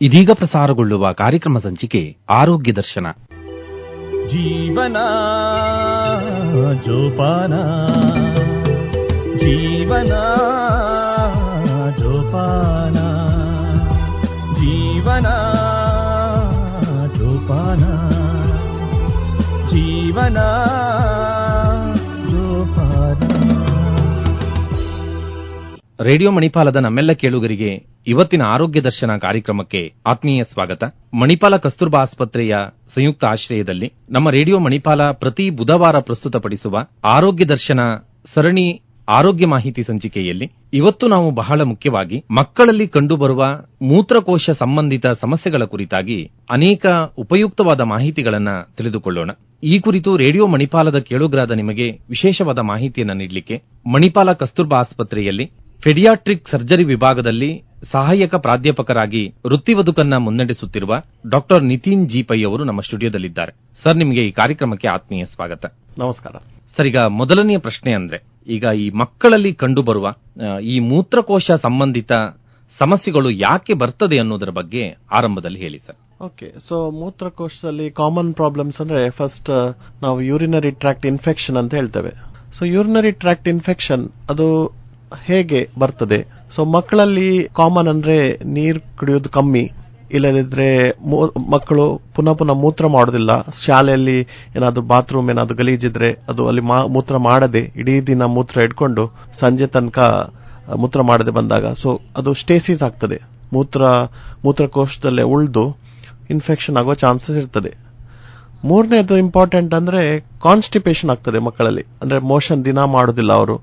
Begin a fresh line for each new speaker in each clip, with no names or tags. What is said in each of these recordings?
ಇದೀಗ ಪ್ರಸಾರಗೊಳ್ಳುವ ಕಾರ್ಯಕ್ರಮ ಸಂಚಿಕೆ ಆರೋಗ್ಯ ದರ್ಶನ.
ಜೀವನ ಜೋಪಾನ, ಜೀವನ ಜೋಪಾನ, ಜೀವನ ಜೋಪಾನ, ಜೀವನ ಜೋಪಾನ.
ರೇಡಿಯೋ ಮಣಿಪಾಲದ ನಮ್ಮೆಲ್ಲ ಕೇಳುಗರಿಗೆ ಇವತ್ತಿನ ಆರೋಗ್ಯ ದರ್ಶನ ಕಾರ್ಯಕ್ರಮಕ್ಕೆ ಆತ್ಮೀಯ ಸ್ವಾಗತ. ಮಣಿಪಾಲ ಕಸ್ತೂರ್ಬಾ ಆಸ್ಪತ್ರೆಯ ಸಂಯುಕ್ತ ಆಶ್ರಯದಲ್ಲಿ ನಮ್ಮ ರೇಡಿಯೋ ಮಣಿಪಾಲ ಪ್ರತಿ ಬುಧವಾರ ಪ್ರಸ್ತುತಪಡಿಸುವ ಆರೋಗ್ಯ ದರ್ಶನ ಸರಣಿ ಆರೋಗ್ಯ ಮಾಹಿತಿ ಸಂಚಿಕೆಯಲ್ಲಿ ಇವತ್ತು ನಾವು ಬಹಳ ಮುಖ್ಯವಾಗಿ ಮಕ್ಕಳಲ್ಲಿ ಕಂಡುಬರುವ ಮೂತ್ರಕೋಶ ಸಂಬಂಧಿತ ಸಮಸ್ಯೆಗಳ ಕುರಿತಾಗಿ ಅನೇಕ ಉಪಯುಕ್ತವಾದ ಮಾಹಿತಿಗಳನ್ನು ತಿಳಿದುಕೊಳ್ಳೋಣ. ಈ ಕುರಿತು ರೇಡಿಯೋ ಮಣಿಪಾಲದ ಕೇಳುಗರಾದ ನಿಮಗೆ ವಿಶೇಷವಾದ ಮಾಹಿತಿಯನ್ನು ನೀಡಲಿಕ್ಕೆ ಮಣಿಪಾಲ ಕಸ್ತೂರ್ಬಾ ಆಸ್ಪತ್ರೆಯಲ್ಲಿ ಪೆಡಿಯಾಟ್ರಿಕ್ ಸರ್ಜರಿ ವಿಭಾಗದಲ್ಲಿ ಸಹಾಯಕ ಪ್ರಾಧ್ಯಾಪಕರಾಗಿ ವೃತ್ತಿ ಬದುಕನ್ನ ಮುನ್ನಡೆಸುತ್ತಿರುವ ಡಾಕ್ಟರ್ ನಿತಿನ್ ಜಿ ಪೈ ಅವರು ನಮ್ಮ ಸ್ಟುಡಿಯೋದಲ್ಲಿದ್ದಾರೆ. ಸರ್, ನಿಮಗೆ ಈ ಕಾರ್ಯಕ್ರಮಕ್ಕೆ ಆತ್ಮೀಯ ಸ್ವಾಗತ.
ನಮಸ್ಕಾರ
ಸರ್, ಈಗ ಮೊದಲನೆಯ ಪ್ರಶ್ನೆ ಅಂದ್ರೆ, ಈಗ ಈ ಮಕ್ಕಳಲ್ಲಿ ಕಂಡುಬರುವ ಈ ಮೂತ್ರಕೋಶ ಸಂಬಂಧಿತ ಸಮಸ್ಯೆಗಳು ಯಾಕೆ ಬರ್ತದೆ ಅನ್ನೋದರ ಬಗ್ಗೆ ಆರಂಭದಲ್ಲಿ ಹೇಳಿ ಸರ್.
ಓಕೆ, ಸೊ ಮೂತ್ರಕೋಶದಲ್ಲಿ ಕಾಮನ್ ಪ್ರಾಬ್ಲಮ್ಸ್ ಅಂದ್ರೆ ಫಸ್ಟ್ ನಾವು ಯೂರಿನರಿ ಟ್ರ್ಯಾಕ್ಟ್ ಇನ್ಫೆಕ್ಷನ್ ಅಂತ ಹೇಳ್ತೇವೆ. ಸೊ ಯೂರಿನರಿ ಟ್ರ್ಯಾಕ್ಟ್ ಇನ್ಫೆಕ್ಷನ್ ಅದು ಹೇಗೆ ಬರ್ತದೆ? ಸೊ ಮಕ್ಕಳಲ್ಲಿ ಕಾಮನ್ ಅಂದ್ರೆ ನೀರು ಕುಡಿಯೋದು ಕಮ್ಮಿ, ಇಲ್ಲದಿದ್ರೆ ಮಕ್ಕಳು ಪುನಃ ಮೂತ್ರ ಮಾಡೋದಿಲ್ಲ. ಶಾಲೆಯಲ್ಲಿ ಏನಾದ್ರು ಬಾತ್ರೂಮ್ ಏನಾದ್ರು ಗಲೀಜಿದ್ರೆ ಅದು ಅಲ್ಲಿ ಮೂತ್ರ ಮಾಡದೆ ಇಡೀ ದಿನ ಮೂತ್ರ ಇಟ್ಕೊಂಡು ಸಂಜೆ ತನಕ ಮೂತ್ರ ಮಾಡದೆ ಬಂದಾಗ ಸೊ ಅದು ಸ್ಟೇಸಿಸ್ ಆಗ್ತದೆ, ಮೂತ್ರಕೋಶದಲ್ಲೇ ಉಳಿದು ಇನ್ಫೆಕ್ಷನ್ ಆಗುವ ಚಾನ್ಸಸ್ ಇರ್ತದೆ. ಮೂರನೇದು ಇಂಪಾರ್ಟೆಂಟ್ ಅಂದ್ರೆ ಕಾನ್ಸ್ಟಿಪೇಷನ್ ಆಗ್ತದೆ ಮಕ್ಕಳಲ್ಲಿ, ಅಂದ್ರೆ ಮೋಷನ್ ದಿನ ಮಾಡೋದಿಲ್ಲ ಅವರು.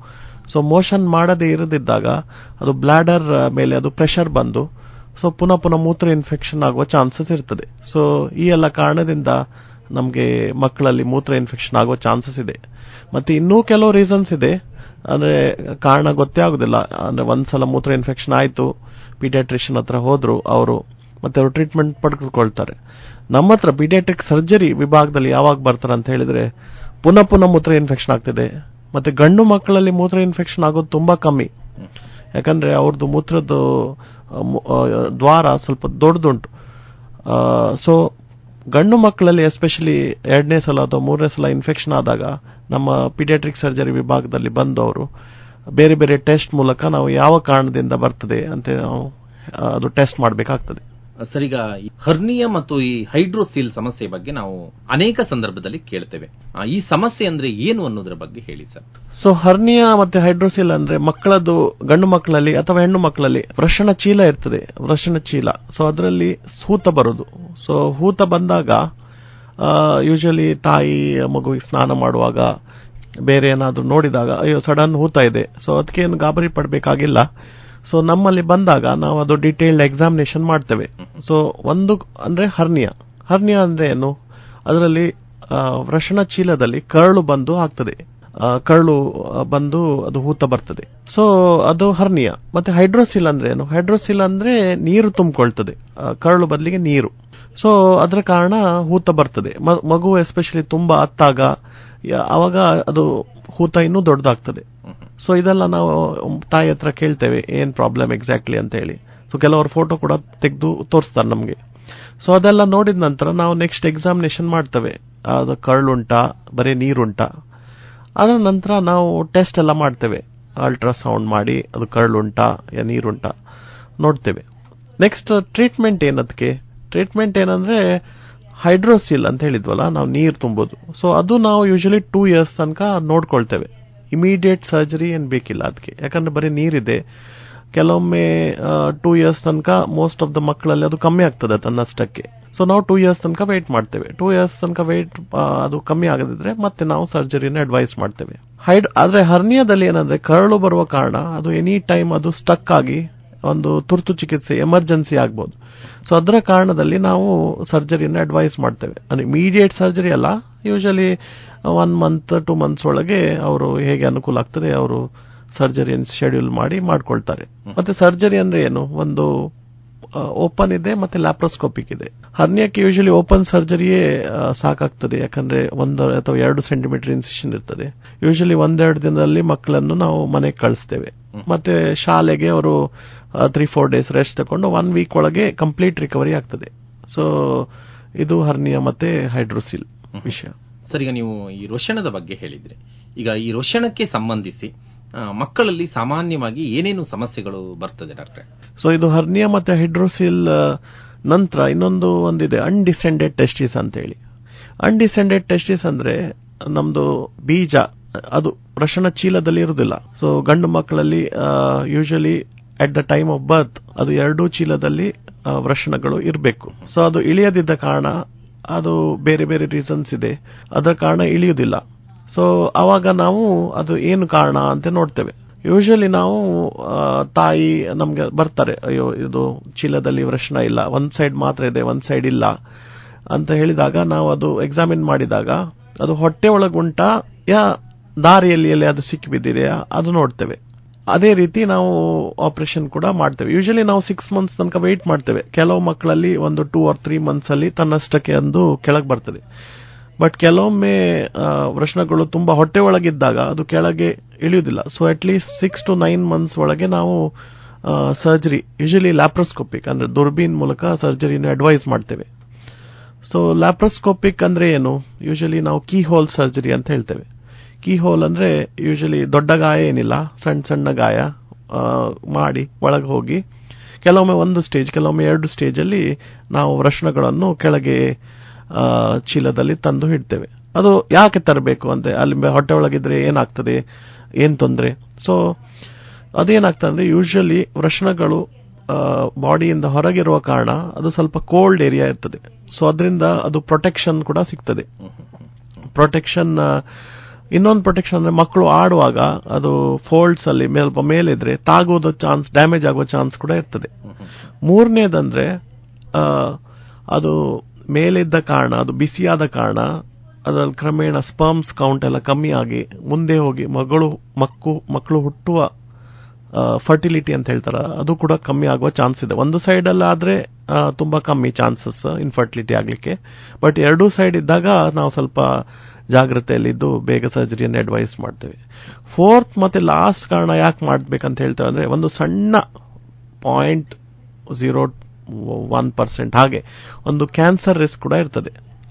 ಸೊ ಮೋಷನ್ ಮಾಡದೇ ಇರದಿದ್ದಾಗ ಅದು ಬ್ಲಾಡರ್ ಮೇಲೆ ಅದು ಪ್ರೆಷರ್ ಬಂದು ಸೊ ಪುನಃ ಮೂತ್ರ ಇನ್ಫೆಕ್ಷನ್ ಆಗುವ ಚಾನ್ಸಸ್ ಇರ್ತದೆ. ಸೊ ಈ ಎಲ್ಲ ಕಾರಣದಿಂದ ನಮಗೆ ಮಕ್ಕಳಲ್ಲಿ ಮೂತ್ರ ಇನ್ಫೆಕ್ಷನ್ ಆಗುವ ಚಾನ್ಸಸ್ ಇದೆ. ಮತ್ತೆ ಇನ್ನೂ ಕೆಲವು ರೀಸನ್ಸ್ ಇದೆ, ಅಂದ್ರೆ ಕಾರಣ ಗೊತ್ತೇ ಆಗುದಿಲ್ಲ. ಅಂದ್ರೆ ಒಂದ್ಸಲ ಮೂತ್ರ ಇನ್ಫೆಕ್ಷನ್ ಆಯ್ತು, ಪೀಡಿಯಾಟ್ರಿಷಿಯನ್ ಹತ್ರ ಹೋದ್ರು, ಅವರು ಮತ್ತೆ ಅವರು ಟ್ರೀಟ್ಮೆಂಟ್ ಪಡೆದುಕೊಳ್ತಾರೆ. ನಮ್ಮ ಹತ್ರ ಪೀಡಿಯಾಟ್ರಿಕ್ ಸರ್ಜರಿ ವಿಭಾಗದಲ್ಲಿ ಯಾವಾಗ ಬರ್ತಾರೆ ಅಂತ ಹೇಳಿದ್ರೆ ಪುನಃ ಮೂತ್ರ ಇನ್ಫೆಕ್ಷನ್ ಆಗ್ತಿದೆ. ಮತ್ತೆ ಗಂಡು ಮಕ್ಕಳಲ್ಲಿ ಮೂತ್ರ ಇನ್ಫೆಕ್ಷನ್ ಆಗೋದು ತುಂಬಾ ಕಮ್ಮಿ, ಯಾಕಂದ್ರೆ ಅವ್ರದ್ದು ಮೂತ್ರದ ದ್ವಾರ ಸ್ವಲ್ಪ ದೊಡ್ಡದುಂಟು. ಸೊ ಗಂಡು ಮಕ್ಕಳಲ್ಲಿ ಎಸ್ಪೆಷಲಿ 2ನೇ ಸಲ ಅಥವಾ 3ನೇ ಸಲ ಇನ್ಫೆಕ್ಷನ್ ಆದಾಗ ನಮ್ಮ ಪೀಡಿಯಾಟ್ರಿಕ್ ಸರ್ಜರಿ ವಿಭಾಗದಲ್ಲಿ ಬಂದು ಅವರು ಬೇರೆ ಬೇರೆ ಟೆಸ್ಟ್ ಮೂಲಕ ನಾವು ಯಾವ ಕಾರಣದಿಂದ ಬರ್ತದೆ ಅಂತ ನಾವು ಅದು ಟೆಸ್ಟ್ ಮಾಡಬೇಕಾಗ್ತದೆ.
ಸರ್, ಈಗ ಹರ್ನಿಯಾ ಮತ್ತು ಈ ಹೈಡ್ರೋಸಿಲ್ ಸಮಸ್ಯೆ ಬಗ್ಗೆ ನಾವು ಅನೇಕ ಸಂದರ್ಭದಲ್ಲಿ ಕೇಳ್ತೇವೆ. ಈ ಸಮಸ್ಯೆ ಅಂದ್ರೆ ಏನು ಅನ್ನೋದ್ರ ಬಗ್ಗೆ ಹೇಳಿ ಸರ್.
ಸೊ ಹರ್ನಿಯಾ ಮತ್ತೆ ಹೈಡ್ರೋಸಿಲ್ ಅಂದ್ರೆ ಮಕ್ಕಳದ್ದು ಗಂಡು ಮಕ್ಕಳಲ್ಲಿ ಅಥವಾ ಹೆಣ್ಣು ಮಕ್ಕಳಲ್ಲಿ ವೃಷಣ ಚೀಲ ಇರ್ತದೆ, ವೃಷಣ ಚೀಲ. ಸೊ ಅದರಲ್ಲಿ ಹೂತ ಬರೋದು. ಸೊ ಹೂತ ಬಂದಾಗ ಯೂಶಲಿ ತಾಯಿ ಮಗುವಿಗೆ ಸ್ನಾನ ಮಾಡುವಾಗ ಬೇರೆ ಏನಾದ್ರು ನೋಡಿದಾಗ ಅಯ್ಯೋ ಸಡನ್ ಹೂತ ಇದೆ, ಸೊ ಅದಕ್ಕೇನು ಗಾಬರಿ ಪಡಬೇಕಾಗಿಲ್ಲ. ಸೊ ನಮ್ಮಲ್ಲಿ ಬಂದಾಗ ನಾವು ಅದು ಡಿಟೇಲ್ಡ್ ಎಕ್ಸಾಮಿನೇಷನ್ ಮಾಡ್ತೇವೆ. ಸೊ ಒಂದು ಅಂದ್ರೆ ಹರ್ನಿಯಾ ಅಂದ್ರೆ ಏನು? ಅದರಲ್ಲಿ ವೃಷಣ ಚೀಲದಲ್ಲಿ ಕರಳು ಬಂದು ಆಗ್ತದೆ, ಕರಳು ಬಂದು ಅದು ಹೂತ ಬರ್ತದೆ. ಸೊ ಅದು ಹರ್ನಿಯಾ. ಮತ್ತೆ ಹೈಡ್ರೋಸಿಲ್ ಅಂದ್ರೆ ಏನು? ಹೈಡ್ರೋಸಿಲ್ ಅಂದ್ರೆ ನೀರು ತುಂಬಿಕೊಳ್ತದೆ, ಕರಳು ಬದಲಿಗೆ ನೀರು. ಸೊ ಅದರ ಕಾರಣ ಹೂತ ಬರ್ತದೆ. ಮಗು ಎಸ್ಪೆಷಲಿ ತುಂಬಾ ಅತ್ತಾಗ ಅವಾಗ ಅದು ಹೂತ ಇನ್ನೂ ದೊಡ್ಡದಾಗ್ತದೆ. ಸೊ ಇದೆಲ್ಲ ನಾವು ತಾಯಿ ಹತ್ರ ಕೇಳ್ತೇವೆ ಏನ್ ಪ್ರಾಬ್ಲಮ್ ಎಕ್ಸಾಕ್ಟ್ಲಿ ಅಂತ ಹೇಳಿ. ಸೊ ಕೆಲವರು ಫೋಟೋ ಕೂಡ ತೆಗೆದು ತೋರಿಸ್ತಾರೆ ನಮಗೆ. ಸೊ ಅದೆಲ್ಲ ನೋಡಿದ ನಂತರ ನಾವು ನೆಕ್ಸ್ಟ್ ಎಕ್ಸಾಮಿನೇಷನ್ ಮಾಡ್ತೇವೆ, ಅದು ಕರಳುಂಟಾ ಬರೀ ನೀರುಂಟಾ. ಅದರ ನಂತರ ನಾವು ಟೆಸ್ಟ್ ಎಲ್ಲ ಮಾಡ್ತೇವೆ, ಅಲ್ಟ್ರಾಸೌಂಡ್ ಮಾಡಿ ಅದು ಕರಳುಂಟಾ ಯಾ ನೀರುಂಟಾ ನೋಡ್ತೇವೆ. ನೆಕ್ಸ್ಟ್ ಟ್ರೀಟ್ಮೆಂಟ್ ಏನದಕ್ಕೆ? ಟ್ರೀಟ್ಮೆಂಟ್ ಏನಂದ್ರೆ ಹೈಡ್ರೋಸಿಲ್ ಅಂತ ಹೇಳಿದ್ವಲ್ಲ ನಾವು ನೀರು ತುಂಬೋದು. ಸೊ ಅದು ನಾವು ಯೂಶಲಿ 2 years ತನಕ ನೋಡ್ಕೊಳ್ತೇವೆ. ಇಮಿಡಿಯೇಟ್ ಸರ್ಜರಿ ಏನ್ ಬೇಕಿಲ್ಲ ಅದಕ್ಕೆ, ಯಾಕಂದ್ರೆ ಬರೀ ನೀರಿದೆ. ಕೆಲವೊಮ್ಮೆ 2 years ತನಕ ಮೋಸ್ಟ್ ಆಫ್ ದ ಮಕ್ಕಳಲ್ಲಿ ಅದು ಕಮ್ಮಿ ಆಗ್ತದೆ ತನ್ನಷ್ಟಕ್ಕೆ. ಸೊ ನಾವು 2 years ತನಕ ವೇಟ್ ಮಾಡ್ತೇವೆ. 2 years ತನಕ ವೇಟ್ ಅದು ಕಮ್ಮಿ ಆಗದಿದ್ರೆ ಮತ್ತೆ ನಾವು ಸರ್ಜರಿನ ಅಡ್ವೈಸ್ ಮಾಡ್ತೇವೆ. ಆದ್ರೆ ಹರ್ನಿಯಾದಲ್ಲಿ ಏನಂದ್ರೆ ಕರಳು ಬರುವ ಕಾರಣ ಅದು ಎನಿ ಟೈಮ್ ಅದು ಸ್ಟಕ್ ಆಗಿ ಒಂದು ತುರ್ತು ಚಿಕಿತ್ಸೆ ಎಮರ್ಜೆನ್ಸಿ ಆಗ್ಬಹುದು. ಸೊ ಅದರ ಕಾರಣದಲ್ಲಿ ನಾವು ಸರ್ಜರಿನ ಅಡ್ವೈಸ್ ಮಾಡ್ತೇವೆ. ಇಮಿಡಿಯೇಟ್ ಸರ್ಜರಿ ಅಲ್ಲ, ಯೂಶಲಿ 1 month 2 months ಒಳಗೆ ಅವರು ಹೇಗೆ ಅನುಕೂಲ ಆಗ್ತದೆ ಅವರು ಸರ್ಜರಿಯನ್ನು ಶೆಡ್ಯೂಲ್ ಮಾಡಿ ಮಾಡ್ಕೊಳ್ತಾರೆ. ಮತ್ತೆ ಸರ್ಜರಿ ಅಂದ್ರೆ ಏನು? ಒಂದು ಓಪನ್ ಇದೆ ಮತ್ತೆ ಲ್ಯಾಪ್ರೋಸ್ಕೋಪಿಕ್ ಇದೆ. ಹರ್ನಿಯಾಕ್ಕೆ ಯೂಶಲಿ ಓಪನ್ ಸರ್ಜರಿಯೇ ಸಾಕಾಗ್ತದೆ, ಯಾಕಂದ್ರೆ 1 ಅಥವಾ 2 ಸೆಂಟಿಮೀಟರ್ ಇನ್ಸಿಷನ್ ಇರ್ತದೆ. ಯೂಶಲಿ 1-2 ದಿನದಲ್ಲಿ ಮಕ್ಕಳನ್ನು ನಾವು ಮನೆಗೆ ಕಳಿಸ್ತೇವೆ. ಮತ್ತೆ ಶಾಲೆಗೆ ಅವರು 3-4 ಡೇಸ್ ರೆಸ್ಟ್ ತಗೊಂಡು 1 ವೀಕ್ ಒಳಗೆ ಕಂಪ್ಲೀಟ್ ರಿಕವರಿ ಆಗ್ತದೆ. ಸೊ ಇದು ಹರ್ನಿಯಾ ಮತ್ತೆ ಹೈಡ್ರೋಸಿಲ್ ವಿಷಯ.
ಸರ್, ಈಗ ನೀವು ಈ ರೋಷಣದ ಬಗ್ಗೆ ಹೇಳಿದ್ರಿ. ಈಗ ಈ ರೋಷಣಕ್ಕೆ ಸಂಬಂಧಿಸಿ ಮಕ್ಕಳಲ್ಲಿ ಸಾಮಾನ್ಯವಾಗಿ ಏನೇನು ಸಮಸ್ಯೆಗಳು ಬರ್ತದೆ ಡಾಕ್ಟ್ರೆ?
ಸೊ ಇದು ಹರ್ನಿಯಾ ಮತ್ತೆ ಹೈಡ್ರೋಸಿಲ್ ನಂತರ ಒಂದಿದೆ ಅನ್ಡಿಸೆಂಡೆಡ್ ಟೆಸ್ಟಿಸ್ ಅಂತ ಹೇಳಿ. ಅನ್ಡಿಸೆಂಡೆಡ್ ಟೆಸ್ಟಿಸ್ ಅಂದ್ರೆ ನಮ್ದು ಬೀಜ ಅದು ವೃಷಣ ಚೀಲದಲ್ಲಿ ಇರುವುದಿಲ್ಲ. ಸೊ ಗಂಡು ಮಕ್ಕಳಲ್ಲಿ usually at the time of birth ಅದು 2 ಚೀಲದಲ್ಲಿ ವೃಷಣಗಳು ಇರಬೇಕು. ಸೊ ಅದು ಇಳಿಯದಿದ್ದ ಕಾರಣ, ಅದು ಬೇರೆ ಬೇರೆ ರೀಸನ್ಸ್ ಇದೆ, ಅದರ ಕಾರಣ ಇಳಿಯುವುದಿಲ್ಲ. ಸೊ ಅವಾಗ ನಾವು ಅದು ಏನು ಕಾರಣ ಅಂತ ನೋಡ್ತೇವೆ. ಯೂಶಲಿ ನಾವು ತಾಯಿ ನಮ್ಗೆ ಬರ್ತಾರೆ, ಅಯ್ಯೋ ಇದು ಚೀಲದಲ್ಲಿ ವೃಷಣ ಇಲ್ಲ, ಒಂದ್ ಸೈಡ್ ಮಾತ್ರ ಇದೆ, ಒಂದ್ ಸೈಡ್ ಇಲ್ಲ ಅಂತ ಹೇಳಿದಾಗ ನಾವು ಅದು ಎಕ್ಸಾಮಿನ್ ಮಾಡಿದಾಗ ಅದು ಹೊಟ್ಟೆ ಒಳಗುಂಟಾ ಯಾ ದಾರಿಯಲ್ಲಿ ಎಲ್ಲಿ ಅದು ಸಿಕ್ಕಿ ಬಿದ್ದಿದೆಯಾ ಅದು ನೋಡ್ತೇವೆ. ಅದೇ ರೀತಿ ನಾವು ಆಪರೇಷನ್ ಕೂಡ ಮಾಡ್ತೇವೆ. ಯೂಶಲಿ ನಾವು 6 ಮಂತ್ಸ್ ತನಕ ವೆಯ್ಟ್ ಮಾಡ್ತೇವೆ. ಕೆಲವು ಮಕ್ಕಳಲ್ಲಿ 1-2 or 3 ಮಂತ್ಸ್ ಅಲ್ಲಿ ತನ್ನಷ್ಟಕ್ಕೆ ಒಂದು ಕೆಳಗೆ ಬರ್ತದೆ. ಬಟ್ ಕೆಲವೊಮ್ಮೆ ವೃಷಣಗಳು ತುಂಬಾ ಹೊಟ್ಟೆ ಒಳಗಿದ್ದಾಗ ಅದು ಕೆಳಗೆ ಇಳಿಯುವುದಿಲ್ಲ. So at least 6 to 9 months ಒಳಗೆ ನಾವು ಸರ್ಜರಿ, ಯೂಶಲಿ ಲ್ಯಾಪ್ರೋಸ್ಕೋಪಿಕ್ ಅಂದ್ರೆ ದುರ್ಬೀನ್ ಮೂಲಕ ಸರ್ಜರಿನ ಅಡ್ವೈಸ್ ಮಾಡ್ತೇವೆ. ಸೊ ಲ್ಯಾಪ್ರೋಸ್ಕೋಪಿಕ್ ಅಂದ್ರೆ ಏನು? ಯೂಶಲಿ ನಾವು ಕೀ ಹೋಲ್ ಸರ್ಜರಿ ಅಂತ ಹೇಳ್ತೇವೆ. ಕೀ ಹೋಲ್ ಅಂದ್ರೆ ಯೂಶಲಿ ದೊಡ್ಡ ಗಾಯ ಏನಿಲ್ಲ, ಸಣ್ಣ ಸಣ್ಣ ಗಾಯ ಮಾಡಿ ಒಳಗೆ ಹೋಗಿ ಕೆಲವೊಮ್ಮೆ 1 ಸ್ಟೇಜ್, ಕೆಲವೊಮ್ಮೆ 2 ಸ್ಟೇಜ್ ಅಲ್ಲಿ ನಾವು ವೃಷಣಗಳನ್ನು ಕೆಳಗೆ ಚೀಲದಲ್ಲಿ ತಂದು ಇಡ್ತೇವೆ. ಅದು ಯಾಕೆ ತರಬೇಕು ಅಂತ, ಅಲ್ಲಿ ಹೊಟ್ಟೆ ಒಳಗಿದ್ರೆ ಏನಾಗ್ತದೆ, ಏನ್ ತೊಂದ್ರೆ? ಸೊ ಅದೇನಾಗ್ತದೆ ಅಂದ್ರೆ ಯೂಶಲಿ ವೃಷಣಗಳು ಬಾಡಿಯಿಂದ ಹೊರಗಿರುವ ಕಾರಣ ಅದು ಸ್ವಲ್ಪ ಕೋಲ್ಡ್ ಏರಿಯಾ ಇರ್ತದೆ. ಸೊ ಅದರಿಂದ ಅದು ಪ್ರೊಟೆಕ್ಷನ್ ಕೂಡ ಸಿಗ್ತದೆ. ಪ್ರೊಟೆಕ್ಷನ್, ಇನ್ನೊಂದು ಪ್ರೊಟೆಕ್ಷನ್ ಅಂದ್ರೆ ಮಕ್ಕಳು ಆಡುವಾಗ ಅದು ಫೋಲ್ಡ್ಸ್ ಅಲ್ಲಿ ಮೇಲಿದ್ರೆ ತಾಗೋದು ಚಾನ್ಸ್, ಡ್ಯಾಮೇಜ್ ಆಗುವ ಚಾನ್ಸ್ ಕೂಡ ಇರ್ತದೆ. ಮೂರನೇದಂದ್ರೆ ಅದು ಮೇಲಿದ್ದ ಕಾರಣ, ಅದು ಬಿಸಿಯಾದ ಕಾರಣ ಅದ್ರಲ್ಲಿ ಕ್ರಮೇಣ ಸ್ಪರ್ಮ್ಸ್ ಕೌಂಟ್ ಎಲ್ಲ ಕಮ್ಮಿ ಆಗಿ ಮುಂದೆ ಹೋಗಿ ಮಕ್ಕಳು ಹುಟ್ಟುವ ಫರ್ಟಿಲಿಟಿ ಅಂತ ಹೇಳ್ತಾರ, ಅದು ಕೂಡ ಕಮ್ಮಿ ಆಗುವ ಚಾನ್ಸ್ ಇದೆ. ಒಂದು ಸೈಡ್ ಅಲ್ಲಿ ಆದ್ರೆ ತುಂಬಾ ಕಮ್ಮಿ ಚಾನ್ಸಸ್ ಇನ್ಫರ್ಟಿಲಿಟಿ ಆಗ್ಲಿಕ್ಕೆ. ಬಟ್ 2 ಸೈಡ್ ಇದ್ದಾಗ ನಾವು ಸ್ವಲ್ಪ ಜಾಗ್ರತೆಯಲ್ಲಿದ್ದು ಬೇಗ ಸರ್ಜರಿಯನ್ನು ಅಡ್ವೈಸ್ ಮಾಡ್ತೇವೆ. 4th ಮತ್ತೆ ಲಾಸ್ಟ್ ಕಾರಣ ಯಾಕೆ ಮಾಡ್ಬೇಕಂತ ಹೇಳ್ತೇವೆ ಅಂದ್ರೆ, ಒಂದು ಸಣ್ಣ 0.01% ಹಾಗೆ ಒಂದು ಕ್ಯಾನ್ಸರ್ ರಿಸ್ಕ್ ಕೂಡ ಇರ್ತದೆ.